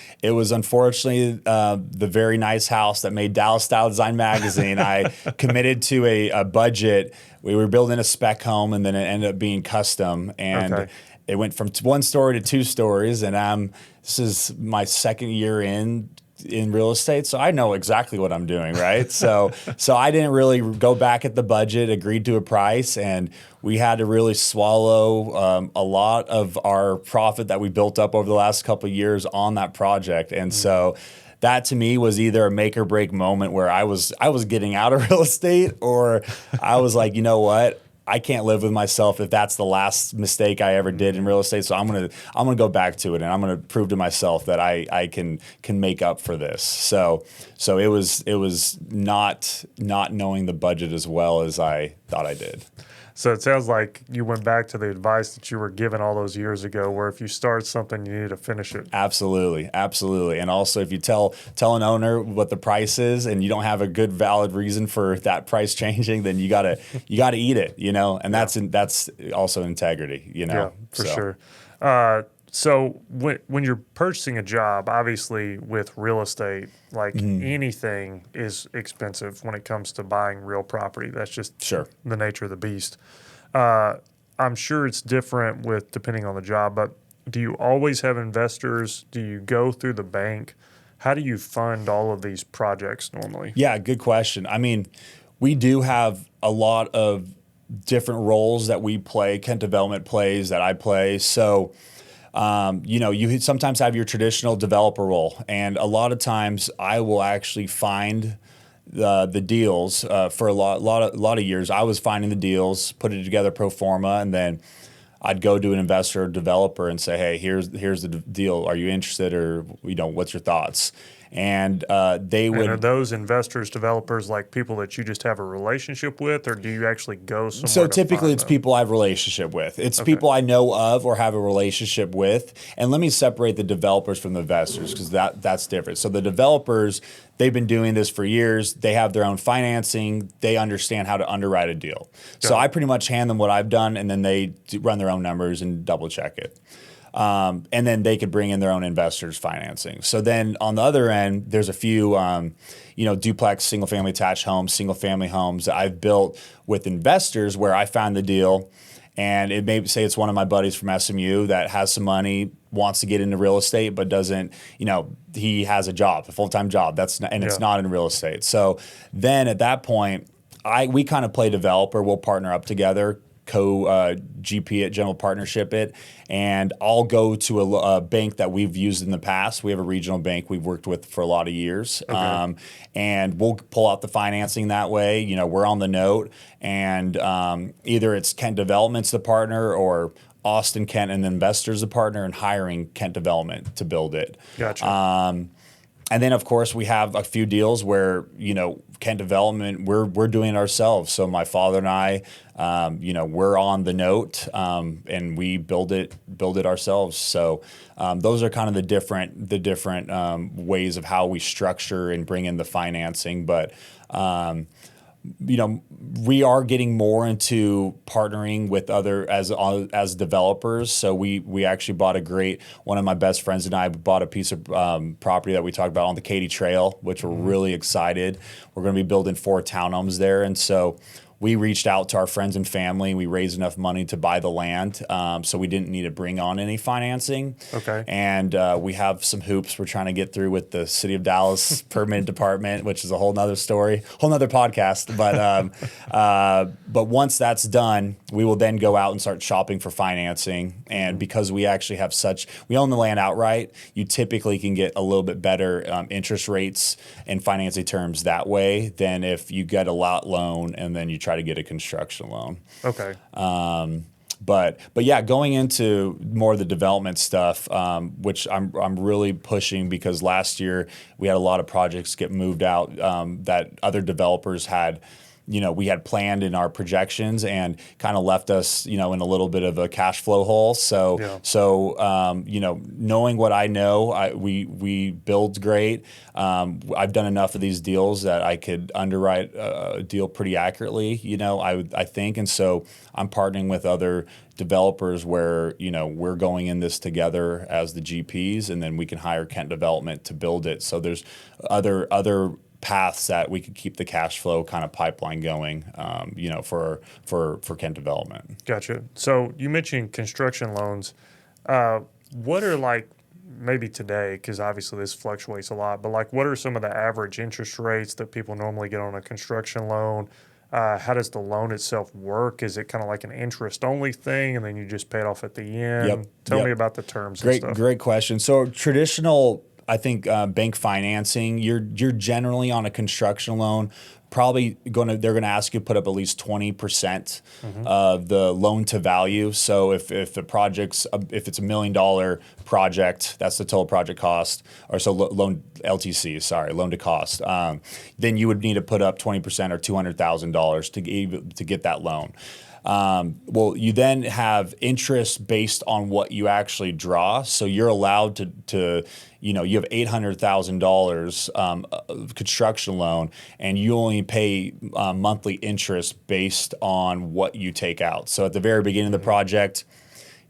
unfortunately the very nice house that made Dallas Style Design Magazine. I committed to a budget. We were building a spec home, and then it ended up being custom, and it went from 1 story to 2 stories. And this is my second year in real estate, so I know exactly what I'm doing, right? so I didn't really go back at the budget, agreed to a price, and we had to really swallow a lot of our profit that we built up over the last couple of years on that project. And so that to me was either a make or break moment where I was getting out of real estate, or I was like, you know what? I can't live with myself if that's the last mistake I ever did in real estate. So I'm gonna go back to it, and I'm gonna prove to myself that I can make up for this. So it was not knowing the budget as well as I thought I did.
So it sounds like you went back to the advice that you were given all those years ago, where if you start something, you need to finish it.
Absolutely. And also, if you tell an owner what the price is, and you don't have a good valid reason for that price changing, then you gotta eat it, you know. And that's also integrity, you know.
Yeah, for sure. So when you're purchasing a job, obviously with real estate, like anything is expensive when it comes to buying real property. That's just the nature of the beast. I'm sure it's different depending on the job, but do you always have investors? Do you go through the bank? How do you fund all of these projects normally?
Yeah, good question. I mean, we do have a lot of different roles that we play, Kent Development plays, that I play. So you know, you sometimes have your traditional developer role, and a lot of times I will actually find the deals. For a lot of years, I was finding the deals, put it together pro forma, and then I'd go to an investor or developer and say, hey, here's the deal. Are you interested, or, you know, what's your thoughts? And they would.
And are those investors, developers, like people that you just have a relationship with, or do you actually go somewhere?
So typically it's people I have a relationship with. It's people I know of or have a relationship with. And let me separate the developers from the investors, because that's different. So the developers, they've been doing this for years. They have their own financing. They understand how to underwrite a deal. So I pretty much hand them what I've done, and then they run their own numbers and double check it. And then they could bring in their own investors financing. So then on the other end, there's a few, you know, duplex, single family attached homes, single family homes that I've built with investors, where I found the deal, and it may say it's one of my buddies from SMU that has some money, wants to get into real estate, but doesn't, you know, he has a job, a full-time job. It's not in real estate. So then at that point, we kind of play developer. We'll partner up together, GP it, general partnership it, and I'll go to a bank that we've used in the past. We have a regional bank we've worked with for a lot of years, and we'll pull out the financing that way. You know, we're on the note, and either it's Kent Development's the partner, or Austin Kent and the investors the partner, and hiring Kent Development to build it.
Gotcha.
And then, of course, we have a few deals where, you know, Kent Development, we're doing it ourselves. So my father and I, you know, we're on the note, and we build it ourselves. So those are kind of the different ways of how we structure and bring in the financing. But you know, we are getting more into partnering with other as developers. So we actually bought one of my best friends and I bought a piece of property that we talked about on the Katy Trail, which we're really excited. We're going to be building 4 townhomes there, and so we reached out to our friends and family. We raised enough money to buy the land, so we didn't need to bring on any financing.
Okay.
And we have some hoops we're trying to get through with the City of Dallas permit department, which is a whole nother story, whole nother podcast. But once that's done, we will then go out and start shopping for financing. And because we actually have we own the land outright, you typically can get a little bit better interest rates and financing terms that way than if you get a lot loan and then you try to get a construction loan.
Okay.
But yeah, going into more of the development stuff, which I'm really pushing, because last year we had a lot of projects get moved out that other developers had. We had planned in our projections and kind of left us, in a little bit of a cash flow hole. So, knowing what I know, we build great. I've done enough of these deals that I could underwrite a deal pretty accurately, I think. And so I'm partnering with other developers where, we're going in this together as the GPs, and then we can hire Kent Development to build it. So there's other paths that we could keep the cash flow kind of pipeline going, for Kent Development.
Gotcha. So you mentioned construction loans. What are maybe today, because obviously this fluctuates a lot, but what are some of the average interest rates that people normally get on a construction loan? How does the loan itself work? Is it kind of like an interest-only thing, and then you just pay it off at the end?
Yep.
Tell me about the terms and stuff.
Great question. So traditional, I think, bank financing, you're generally on a construction loan, they're going to ask you to put up at least 20% of the loan to value. So if it's a $1 million project, that's the total project cost, or so loan LTC, loan to cost. Then you would need to put up 20% or $200,000 to get that loan. Well, you then have interest based on what you actually draw. So you're allowed to you have $800,000 construction loan, and you only pay monthly interest based on what you take out. So at the very beginning of the project,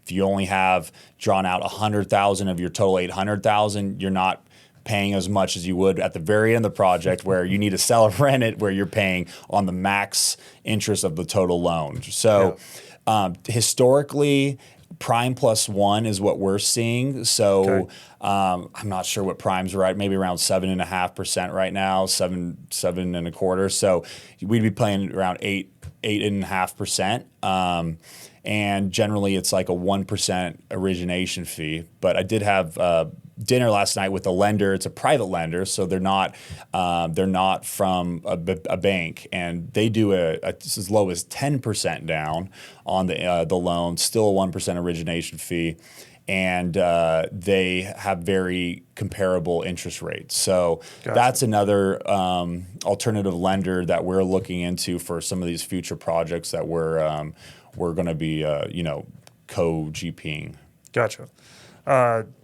if you only have drawn out $100,000 of your total $800,000, you're not paying as much as you would at the very end of the project, where you need to sell or rent it, where you're paying on the max interest of the total loan. So historically, prime plus 1 is what we're seeing. So I'm not sure what prime's right, maybe around 7.5% right now, 7.25. So we'd be paying around 8.5%. And generally it's like a 1% origination fee. But I did have dinner last night with a lender. It's a private lender, so they're not from a bank, and they do as low as 10% down on the loan, still a 1% origination fee, and they have very comparable interest rates. So that's another alternative lender that we're looking into for some of these future projects that we're going to be co-GPing.
Gotcha.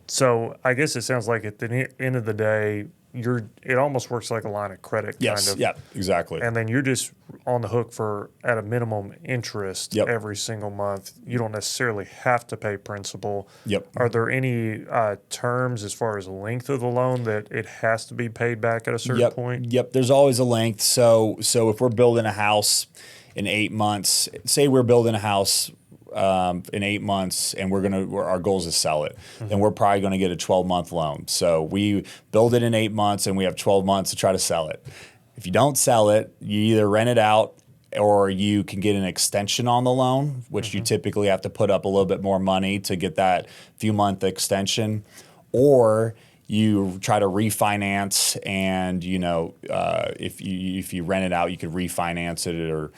So I guess it sounds like at the end of the day, it almost works like a line of credit, kind of.
Yeah, exactly.
And then you're just on the hook for at a minimum interest every single month. You don't necessarily have to pay principal. Are there any terms as far as the length of the loan that it has to be paid back at a certain point?
There's always a length. So if we're building a house in 8 months, say we're building a house in 8 months, and our goal is to sell it, then we're probably going to get a 12-month loan. So we build it in 8 months, and we have 12 months to try to sell it. If you don't sell it, you either rent it out, or you can get an extension on the loan, which you typically have to put up a little bit more money to get that few-month extension, or you try to refinance, and if you rent it out, you could refinance it or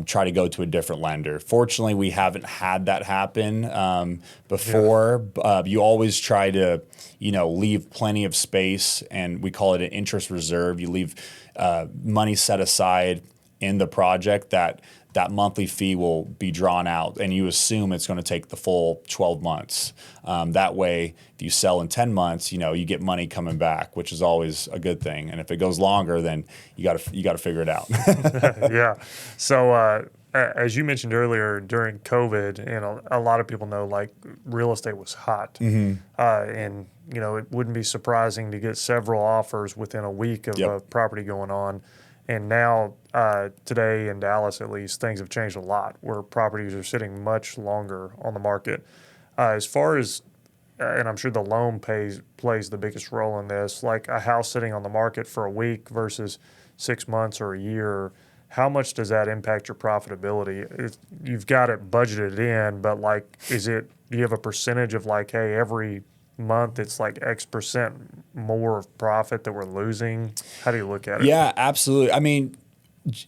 try to go to a different lender. Fortunately, we haven't had that happen before. You always try to, leave plenty of space, and we call it an interest reserve. You leave money set aside in the project that monthly fee will be drawn out, and you assume it's going to take the full 12 months. That way, if you sell in 10 months, you get money coming back, which is always a good thing. And if it goes longer, then you got to figure it out.
Yeah. So as you mentioned earlier, during COVID, and a lot of people know, real estate was hot, and it wouldn't be surprising to get several offers within a week of a property going on. And now, today in Dallas at least, things have changed a lot where properties are sitting much longer on the market. As far as, and I'm sure the loan plays the biggest role in this, like a house sitting on the market for a week versus 6 months or a year, how much does that impact your profitability? You've got it budgeted in, but like, do you have a percentage of like, hey, every month it's like X percent more of profit that we're losing? How do you look at it?
Yeah, absolutely. I mean,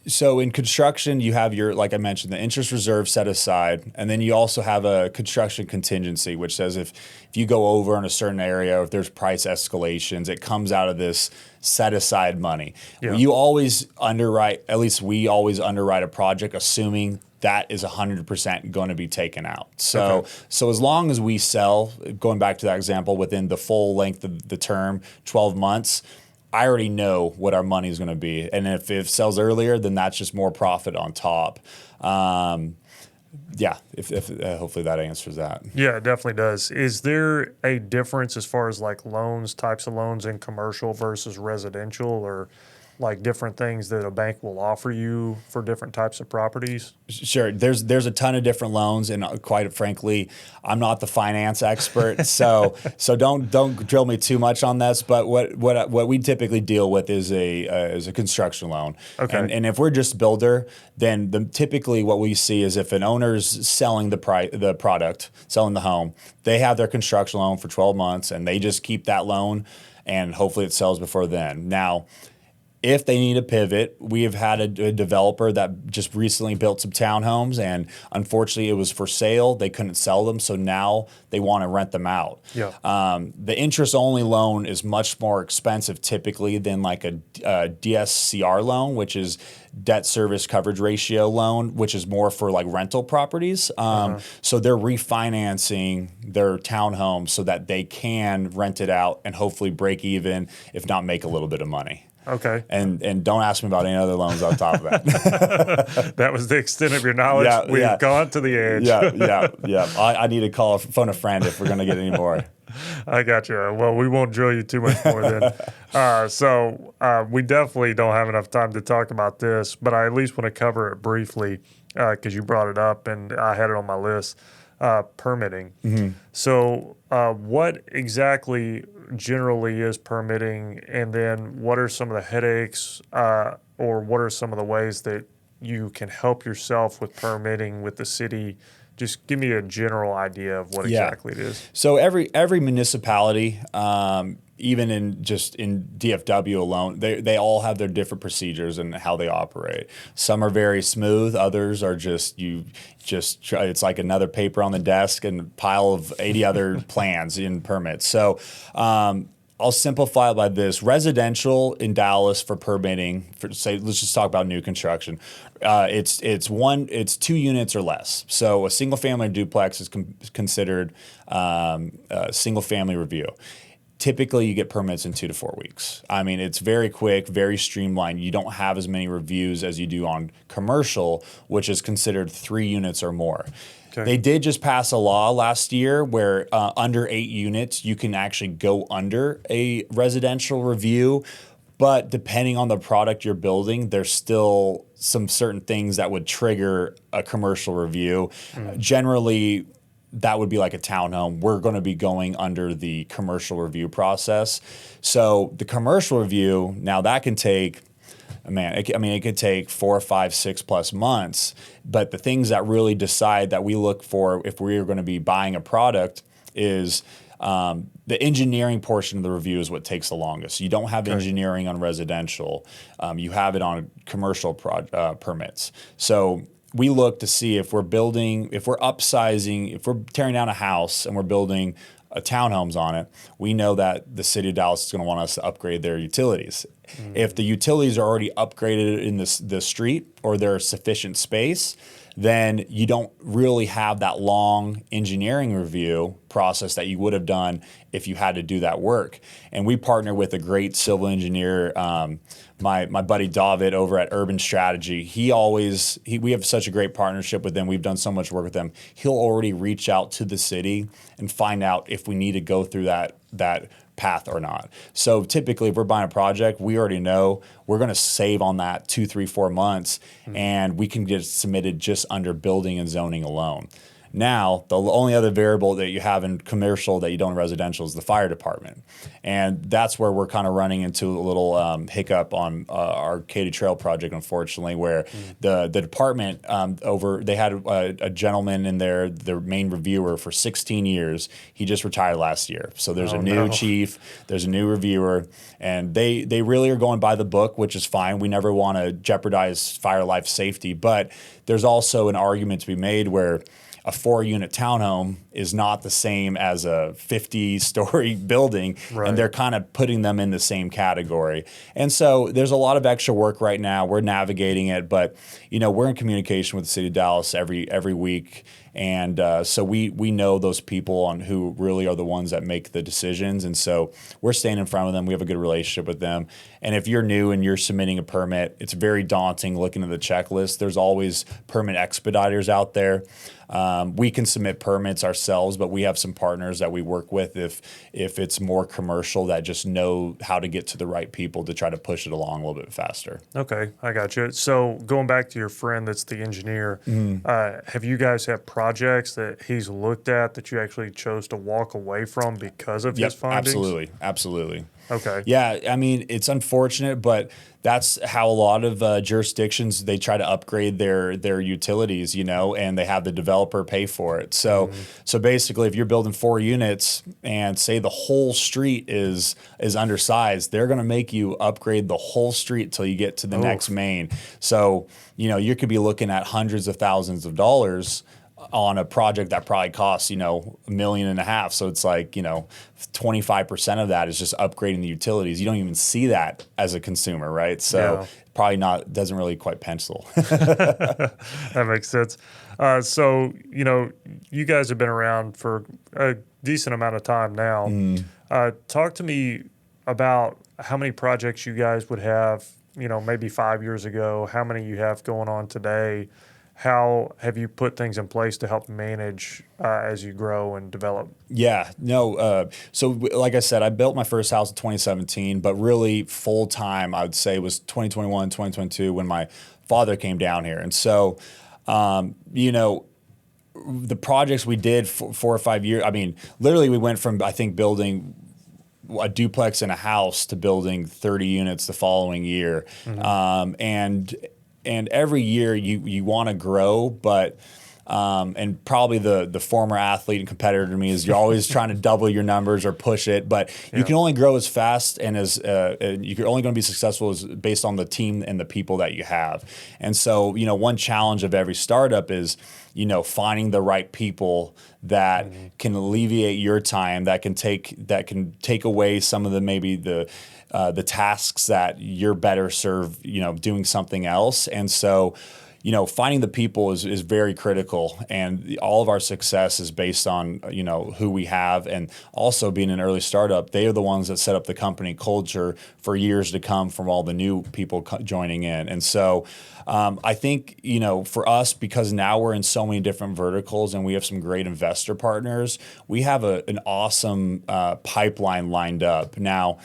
so in construction, you have your, like I mentioned, the interest reserve set aside, and then you also have a construction contingency, which says if you go over in a certain area, or if there's price escalations, it comes out of this set aside money.
Yeah.
You always underwrite, at least we always underwrite a project assuming that is 100% going to be taken out. So as long as we sell, going back to that example, within the full length of the term, 12 months, I already know what our money is going to be. And if it sells earlier, then that's just more profit on top. Yeah, hopefully that answers that.
Yeah, it definitely does. Is there a difference as far as like types of loans in commercial versus residential, or like different things that a bank will offer you for different types of properties?
Sure. There's a ton of different loans, and quite frankly, I'm not the finance expert, so don't drill me too much on this. But what we typically deal with is a construction loan.
Okay.
And if we're just builder, then typically what we see is if an owner's selling the product, selling the home, they have their construction loan for 12 months, and they just keep that loan, and hopefully it sells before then. Now, if they need a pivot, we have had a developer that just recently built some townhomes, and unfortunately it was for sale. They couldn't sell them, so now they want to rent them out.
Yeah.
The interest-only loan is much more expensive typically than like a DSCR loan, which is debt service coverage ratio loan, which is more for like rental properties. So they're refinancing their townhomes so that they can rent it out and hopefully break even, if not make a little bit of money.
Okay.
And don't ask me about any other loans on top of that.
That was the extent of your knowledge.
Yeah,
We've gone to the edge.
Yeah. I need to phone a friend if we're going to get any more.
I got you. Well, we won't drill you too much more then. So we definitely don't have enough time to talk about this, but I at least want to cover it briefly because you brought it up and I had it on my list. Permitting. Mm-hmm. So what exactly generally is permitting, and then what are some of the headaches or what are some of the ways that you can help yourself with permitting with the city? Just give me a general idea of what exactly it is.
So every municipality, even in DFW alone, they all have their different procedures and how they operate. Some are very smooth, others are it's like another paper on the desk and a pile of 80 other plans in permits. So I'll simplify it by this. Residential in Dallas for permitting, let's just talk about new construction. It's 2 units or less. So a single family duplex is considered a single family review. Typically, you get permits in 2 to 4 weeks. I mean, it's very quick, very streamlined. You don't have as many reviews as you do on commercial, which is considered 3 units or more. Okay. They did just pass a law last year where under 8 units, you can actually go under a residential review. But depending on the product you're building, there's still some certain things that would trigger a commercial review. Generally, that would be like a townhome. We're going to be going under the commercial review process. So the commercial review, now that can take, it could take 4, 5, 6+ months. But the things that really decide that we look for if we are going to be buying a product is the engineering portion of the review is what takes the longest. You don't have engineering on residential. You have it on commercial permits. So we look to see if we're upsizing, if we're tearing down a house and we're building a townhomes on it, we know that the city of Dallas is going to want us to upgrade their utilities. If the utilities are already upgraded in the street or there's sufficient space, then you don't really have that long engineering review process that you would have done if you had to do that work. And we partner with a great civil engineer, my buddy David over at Urban Strategy. We have such a great partnership with them. We've done so much work with them. He'll already reach out to the city and find out if we need to go through that path or not. So typically, if we're buying a project, we already know we're going to save on that 2, 3, 4 months, and we can get it submitted just under building and zoning alone. Now, the only other variable that you have in commercial that you don't in residential is the fire department. And that's where we're kind of running into a little hiccup on our Katy Trail project, unfortunately, where the department they had a gentleman in there, their main reviewer for 16 years. He just retired last year. So there's a new chief, there's a new reviewer, and they really are going by the book, which is fine. We never want to jeopardize fire life safety, but there's also an argument to be made where a 4-unit townhome is not the same as a 50-story building, and they're kind of putting them in the same category. And so there's a lot of extra work right now. We're navigating it, but we're in communication with the city of Dallas every week. And so we know those people on who really are the ones that make the decisions. And so we're staying in front of them. We have a good relationship with them. And if you're new and you're submitting a permit, it's very daunting looking at the checklist. There's always permit expediters out there. We can submit permits ourselves, but we have some partners that we work with if it's more commercial that just know how to get to the right people to try to push it along a little bit faster.
Okay, I got you. So going back to your friend that's the engineer, have you guys had projects that he's looked at that you actually chose to walk away from because of his findings?
Absolutely.
Okay.
Yeah, I mean, it's unfortunate, but that's how a lot of jurisdictions, they try to upgrade their utilities, and they have the developer pay for it. So so basically, if you're building 4 units and say the whole street is undersized, they're going to make you upgrade the whole street till you get to the next main. So, you could be looking at hundreds of thousands of dollars on a project that probably costs, $1.5 million. So it's like, 25% of that is just upgrading the utilities. You don't even see that as a consumer, right? So probably doesn't really quite pencil.
That makes sense. So, you guys have been around for a decent amount of time now. Talk to me about how many projects you guys would have, maybe 5 years ago, how many you have going on today. How have you put things in place to help manage as you grow and develop?
Yeah, no. So like I said, I built my first house in 2017, but really full time, I would say, was 2021, 2022 when my father came down here. And so, the projects we did for 4 or 5 years, I mean, literally we went from, I think, building a duplex in a house to building 30 units the following year. And every year you want to grow, but and probably the former athlete and competitor to me is you're always trying to double your numbers or push it, but you can only grow as fast and as you're only going to be successful as based on the team and the people that you have. And so, one challenge of every startup is, finding the right people that can alleviate your time, that can take away some of the tasks that you're better served, doing something else. And so, finding the people is very critical, and all of our success is based on, who we have, and also being an early startup, they are the ones that set up the company culture for years to come from all the new people joining in. And so I think, for us, because now we're in so many different verticals and we have some great investor partners, we have an awesome pipeline lined up. Now,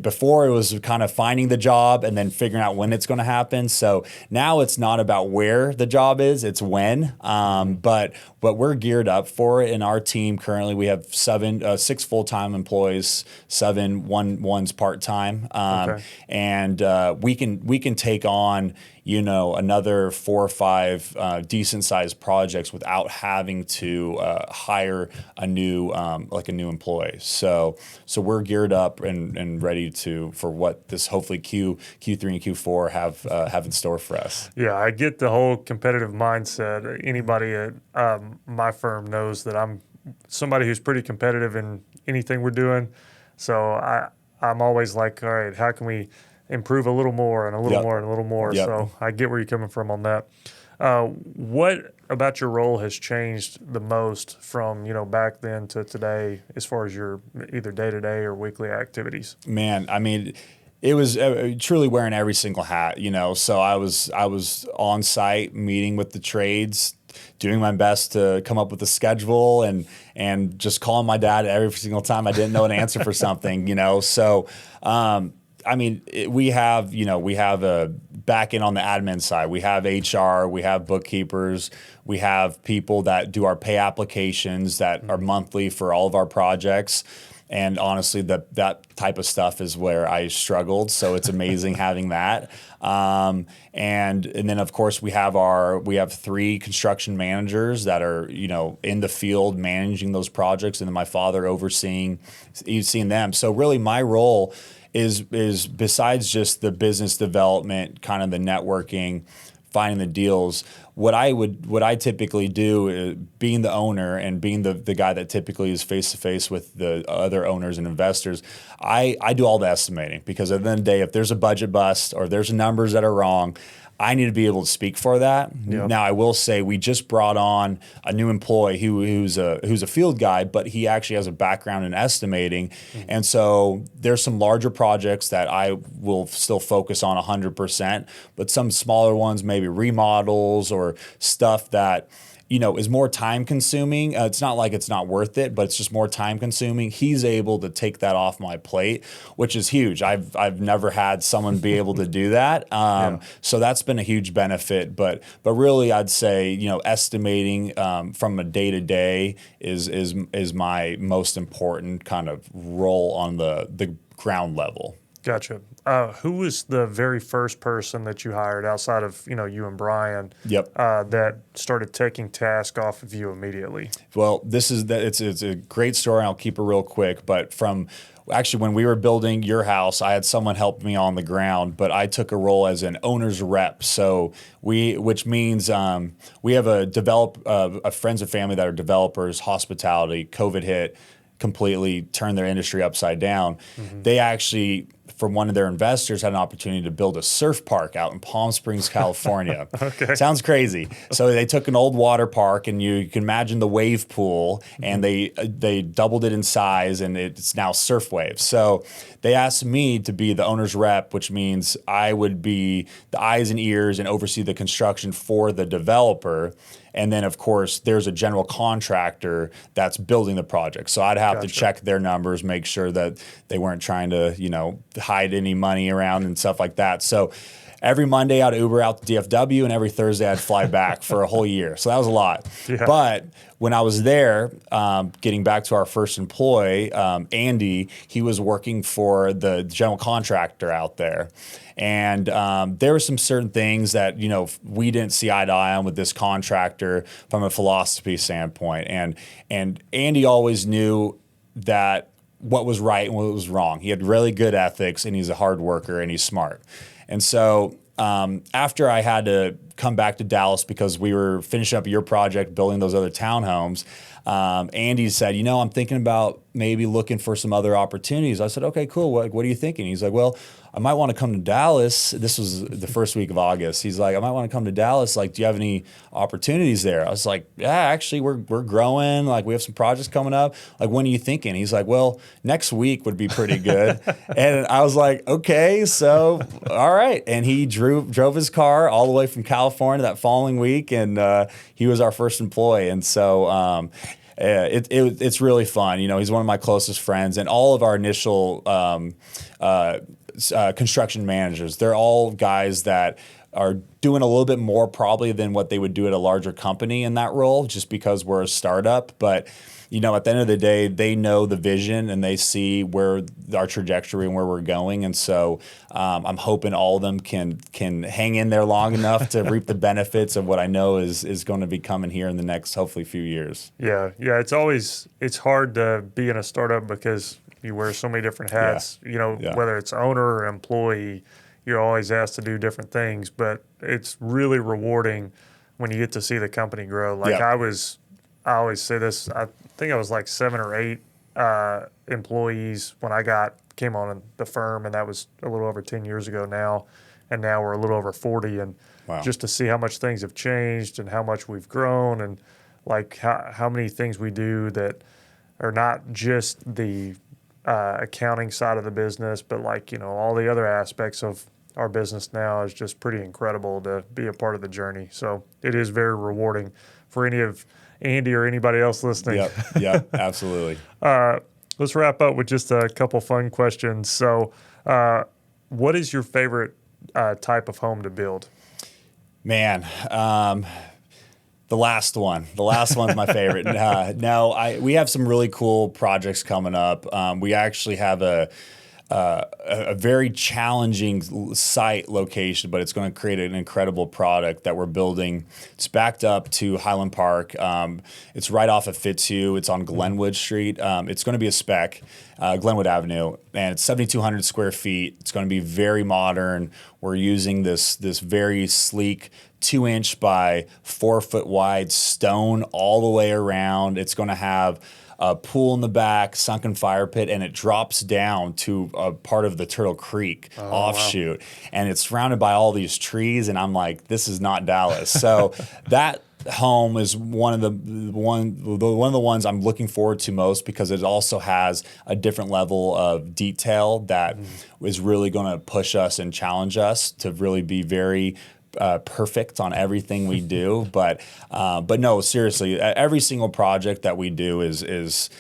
before it was kind of finding the job and then figuring out when it's going to happen. So now it's not about where the job is, it's when. But we're geared up for it. In our team currently, we have 6 full-time employees, one's part-time. And we can take on, another 4 or 5 decent-sized projects without having to hire a new employee. So we're geared up and ready for what this hopefully Q3 and Q4 have in store for us.
Yeah, I get the whole competitive mindset. Anybody at my firm knows that I'm somebody who's pretty competitive in anything we're doing. So I'm always like, all right, how can we improve a little more and a little more and a little more? So I get where you're coming from on that. What about your role has changed the most from, back then to today as far as your either day-to-day or weekly activities?
Man, I mean, it was truly wearing every single hat, So I was on site meeting with the trades doing my best to come up with a schedule and just calling my dad every single time I didn't know an answer for something, So, I mean, we have a back end on the admin side. We have HR, we have bookkeepers, we have people that do our pay applications that are monthly for all of our projects. And honestly, that type of stuff is where I struggled. So it's amazing having that. And then of course we have 3 construction managers that are in the field managing those projects, and then my father overseeing them. So really, my role is besides just the business development, kind of the networking, finding the deals. What I typically do, being the owner and being the guy that typically is face to face with the other owners and investors, I do all the estimating, because at the end of the day, if there's a budget bust or there's numbers that are wrong, I need to be able to speak for that. Yep. Now, I will say we just brought on a new employee who's a field guy, but he actually has a background in estimating. Mm-hmm. And so there's some larger projects that I will still focus on 100%, but some smaller ones, maybe remodels or stuff that is more time consuming. It's not like it's not worth it, but it's just more time consuming. He's able to take that off my plate, which is huge. I've never had someone be able to do that. So that's been a huge benefit. But really, I'd say estimating from a day to day is my most important kind of role on the ground level.
Gotcha. Who was the very first person that you hired outside of you and Brian?
Yep.
That started taking tasks off of you immediately?
Well, it's a great story, and I'll keep it real quick. But actually, when we were building your house, I had someone help me on the ground, but I took a role as an owner's rep. So which means we have a friends and family that are developers, hospitality. COVID hit, completely turned their industry upside down. Mm-hmm. They actually, from one of their investors, had an opportunity to build a surf park out in Palm Springs, California. Okay. Sounds crazy. So they took an old water park, and you can imagine the wave pool, and they doubled it in size, and it's now surf waves. So they asked me to be the owner's rep, which means I would be the eyes and ears and oversee the construction for the developer. And then, of course, there's a general contractor that's building the project. So I'd have to check their numbers, make sure that they weren't trying to, hide any money around and stuff like that. So every Monday I'd Uber out to DFW, and every Thursday I'd fly back for a whole year. So that was a lot. Yeah. But when I was there, getting back to our first employee, Andy, he was working for the general contractor out there. And there were some certain things that, we didn't see eye to eye on with this contractor from a philosophy standpoint. And Andy always knew that what was right and what was wrong. He had really good ethics, and he's a hard worker, and he's smart. And so after I had to come back to Dallas because we were finishing up your project, building those other townhomes, Andy said, I'm thinking about maybe looking for some other opportunities. I said, okay, cool. What are you thinking? He's like, well, I might want to come to Dallas. This was the first week of August. He's like, I might want to come to Dallas. Like, do you have any opportunities there? I was like, yeah, actually, we're growing. Like, we have some projects coming up. Like, when are you thinking? He's like, well, next week would be pretty good. And I was like, okay, so all right. And he drove his car all the way from California that following week, and he was our first employee. And so it's really fun. He's one of my closest friends, and all of our initial construction managers, they're all guys that are doing a little bit more probably than what they would do at a larger company in that role, just because we're a startup. But at the end of the day, they know the vision, and they see where our trajectory and where we're going. And so I'm hoping all of them can hang in there long enough to reap the benefits of what I know is going to be coming here in the next, hopefully, few years.
Yeah. It's hard to be in a startup because you wear so many different hats. Yeah. Whether it's owner or employee, you're always asked to do different things. But it's really rewarding when you get to see the company grow. Like I always say this. I think I was like 7 or 8 employees when I came on in the firm, and that was a little over 10 years ago now. And now we're a little over 40. And just to see how much things have changed and how much we've grown, and like how many things we do that are not just the accounting side of the business, but all the other aspects of our business now is just pretty incredible to be a part of the journey. So it is very rewarding for any of Andy or anybody else listening.
Yep, absolutely.
Let's wrap up with just a couple fun questions. So, what is your favorite type of home to build?
Man, the last one. The last one's my favorite. We have some really cool projects coming up. We actually have a very challenging site location, but it's going to create an incredible product that we're building. It's backed up to Highland Park. It's right off of Fitzhugh. It's on Glenwood Street. It's going to be a spec, Glenwood Avenue, and it's 7,200 square feet. It's going to be very modern. We're using this very sleek 2-inch by 4-foot wide stone all the way around. It's going to have a pool in the back, sunken fire pit, and it drops down to a part of the Turtle Creek offshoot. Wow. And it's surrounded by all these trees, and I'm like, this is not Dallas. So that home is one of the ones I'm looking forward to most, because it also has a different level of detail that is really going to push us and challenge us to really be very perfect on everything we do, but no, seriously, every single project that we do is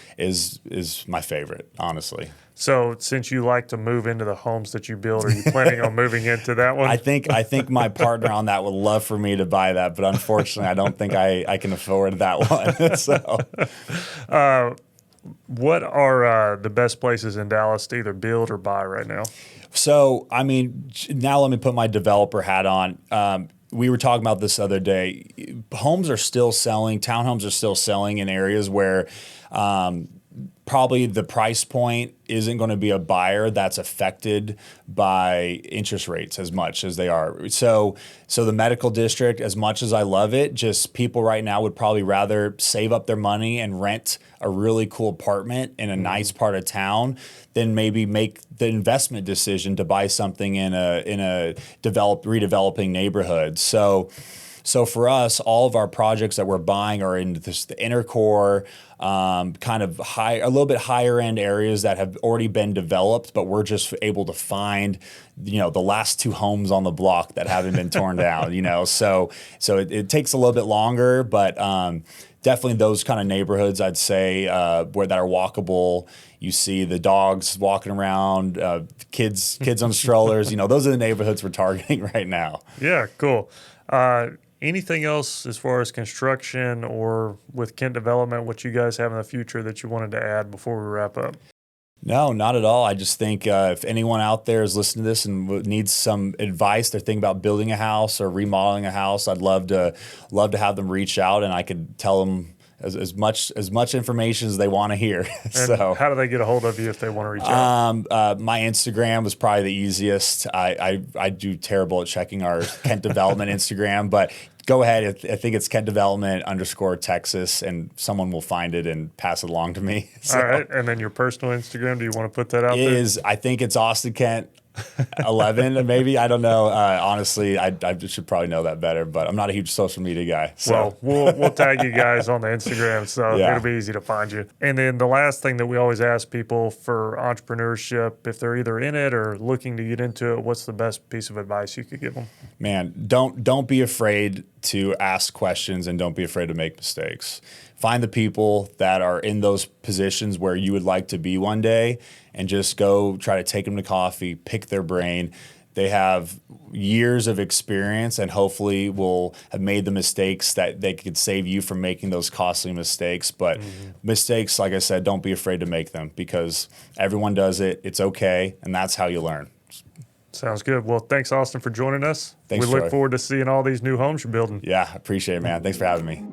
my favorite, honestly.
So, since you like to move into the homes that you build, are you planning on moving into that one?
I think my partner on that would love for me to buy that, but unfortunately, I don't think I can afford that one. So,
what are the best places in Dallas to either build or buy right now?
So, I mean, now let me put my developer hat on. We were talking about this other day. Homes are still selling. Townhomes are still selling in areas where probably the price point isn't going to be a buyer that's affected by interest rates as much as they are. So the medical district, as much as I love it, just people right now would probably rather save up their money and rent a really cool apartment in a nice part of town than maybe make the investment decision to buy something in a redeveloping neighborhood. So for us, all of our projects that we're buying are in the inner core, kind of a little bit higher end areas that have already been developed, but we're just able to find, the last 2 homes on the block that haven't been torn down. So it takes a little bit longer, but definitely those kind of neighborhoods, I'd say, where that are walkable. You see the dogs walking around, kids on strollers. Those are the neighborhoods we're targeting right now.
Yeah, cool. Anything else as far as construction or with Kent Development, what you guys have in the future that you wanted to add before we wrap up?
No, not at all. I just think if anyone out there is listening to this and needs some advice, they're thinking about building a house or remodeling a house, I'd love to have them reach out, and I could tell them as much information as they want to hear.
And
so
how do they get a hold of you if they want to reach out?
My Instagram was probably the easiest. I do terrible at checking our Kent Development Instagram, but go ahead. I think it's Kent Development _Texas, and someone will find it and pass it along to me. So
all right. And then your personal Instagram, do you want to put that out there?
I think it's Austin Kent 11, maybe. I don't know. Honestly, I should probably know that better, but I'm not a huge social media guy. So.
Well, we'll tag you guys on the Instagram, so it'll be easy to find you. And then the last thing that we always ask people for entrepreneurship, if they're either in it or looking to get into it, what's the best piece of advice you could give them?
Man, don't be afraid to ask questions, and don't be afraid to make mistakes. Find the people that are in those positions where you would like to be one day, and just go try to take them to coffee, pick their brain. They have years of experience, and hopefully will have made the mistakes that they could save you from making those costly mistakes. But mistakes, like I said, don't be afraid to make them, because everyone does it. It's okay, and that's how you learn.
Sounds good. Well, thanks, Austin, for joining us.
Thanks,
we look
Troy.
forward to seeing all these new homes you're building.
Yeah, appreciate it, man. Thanks for having me.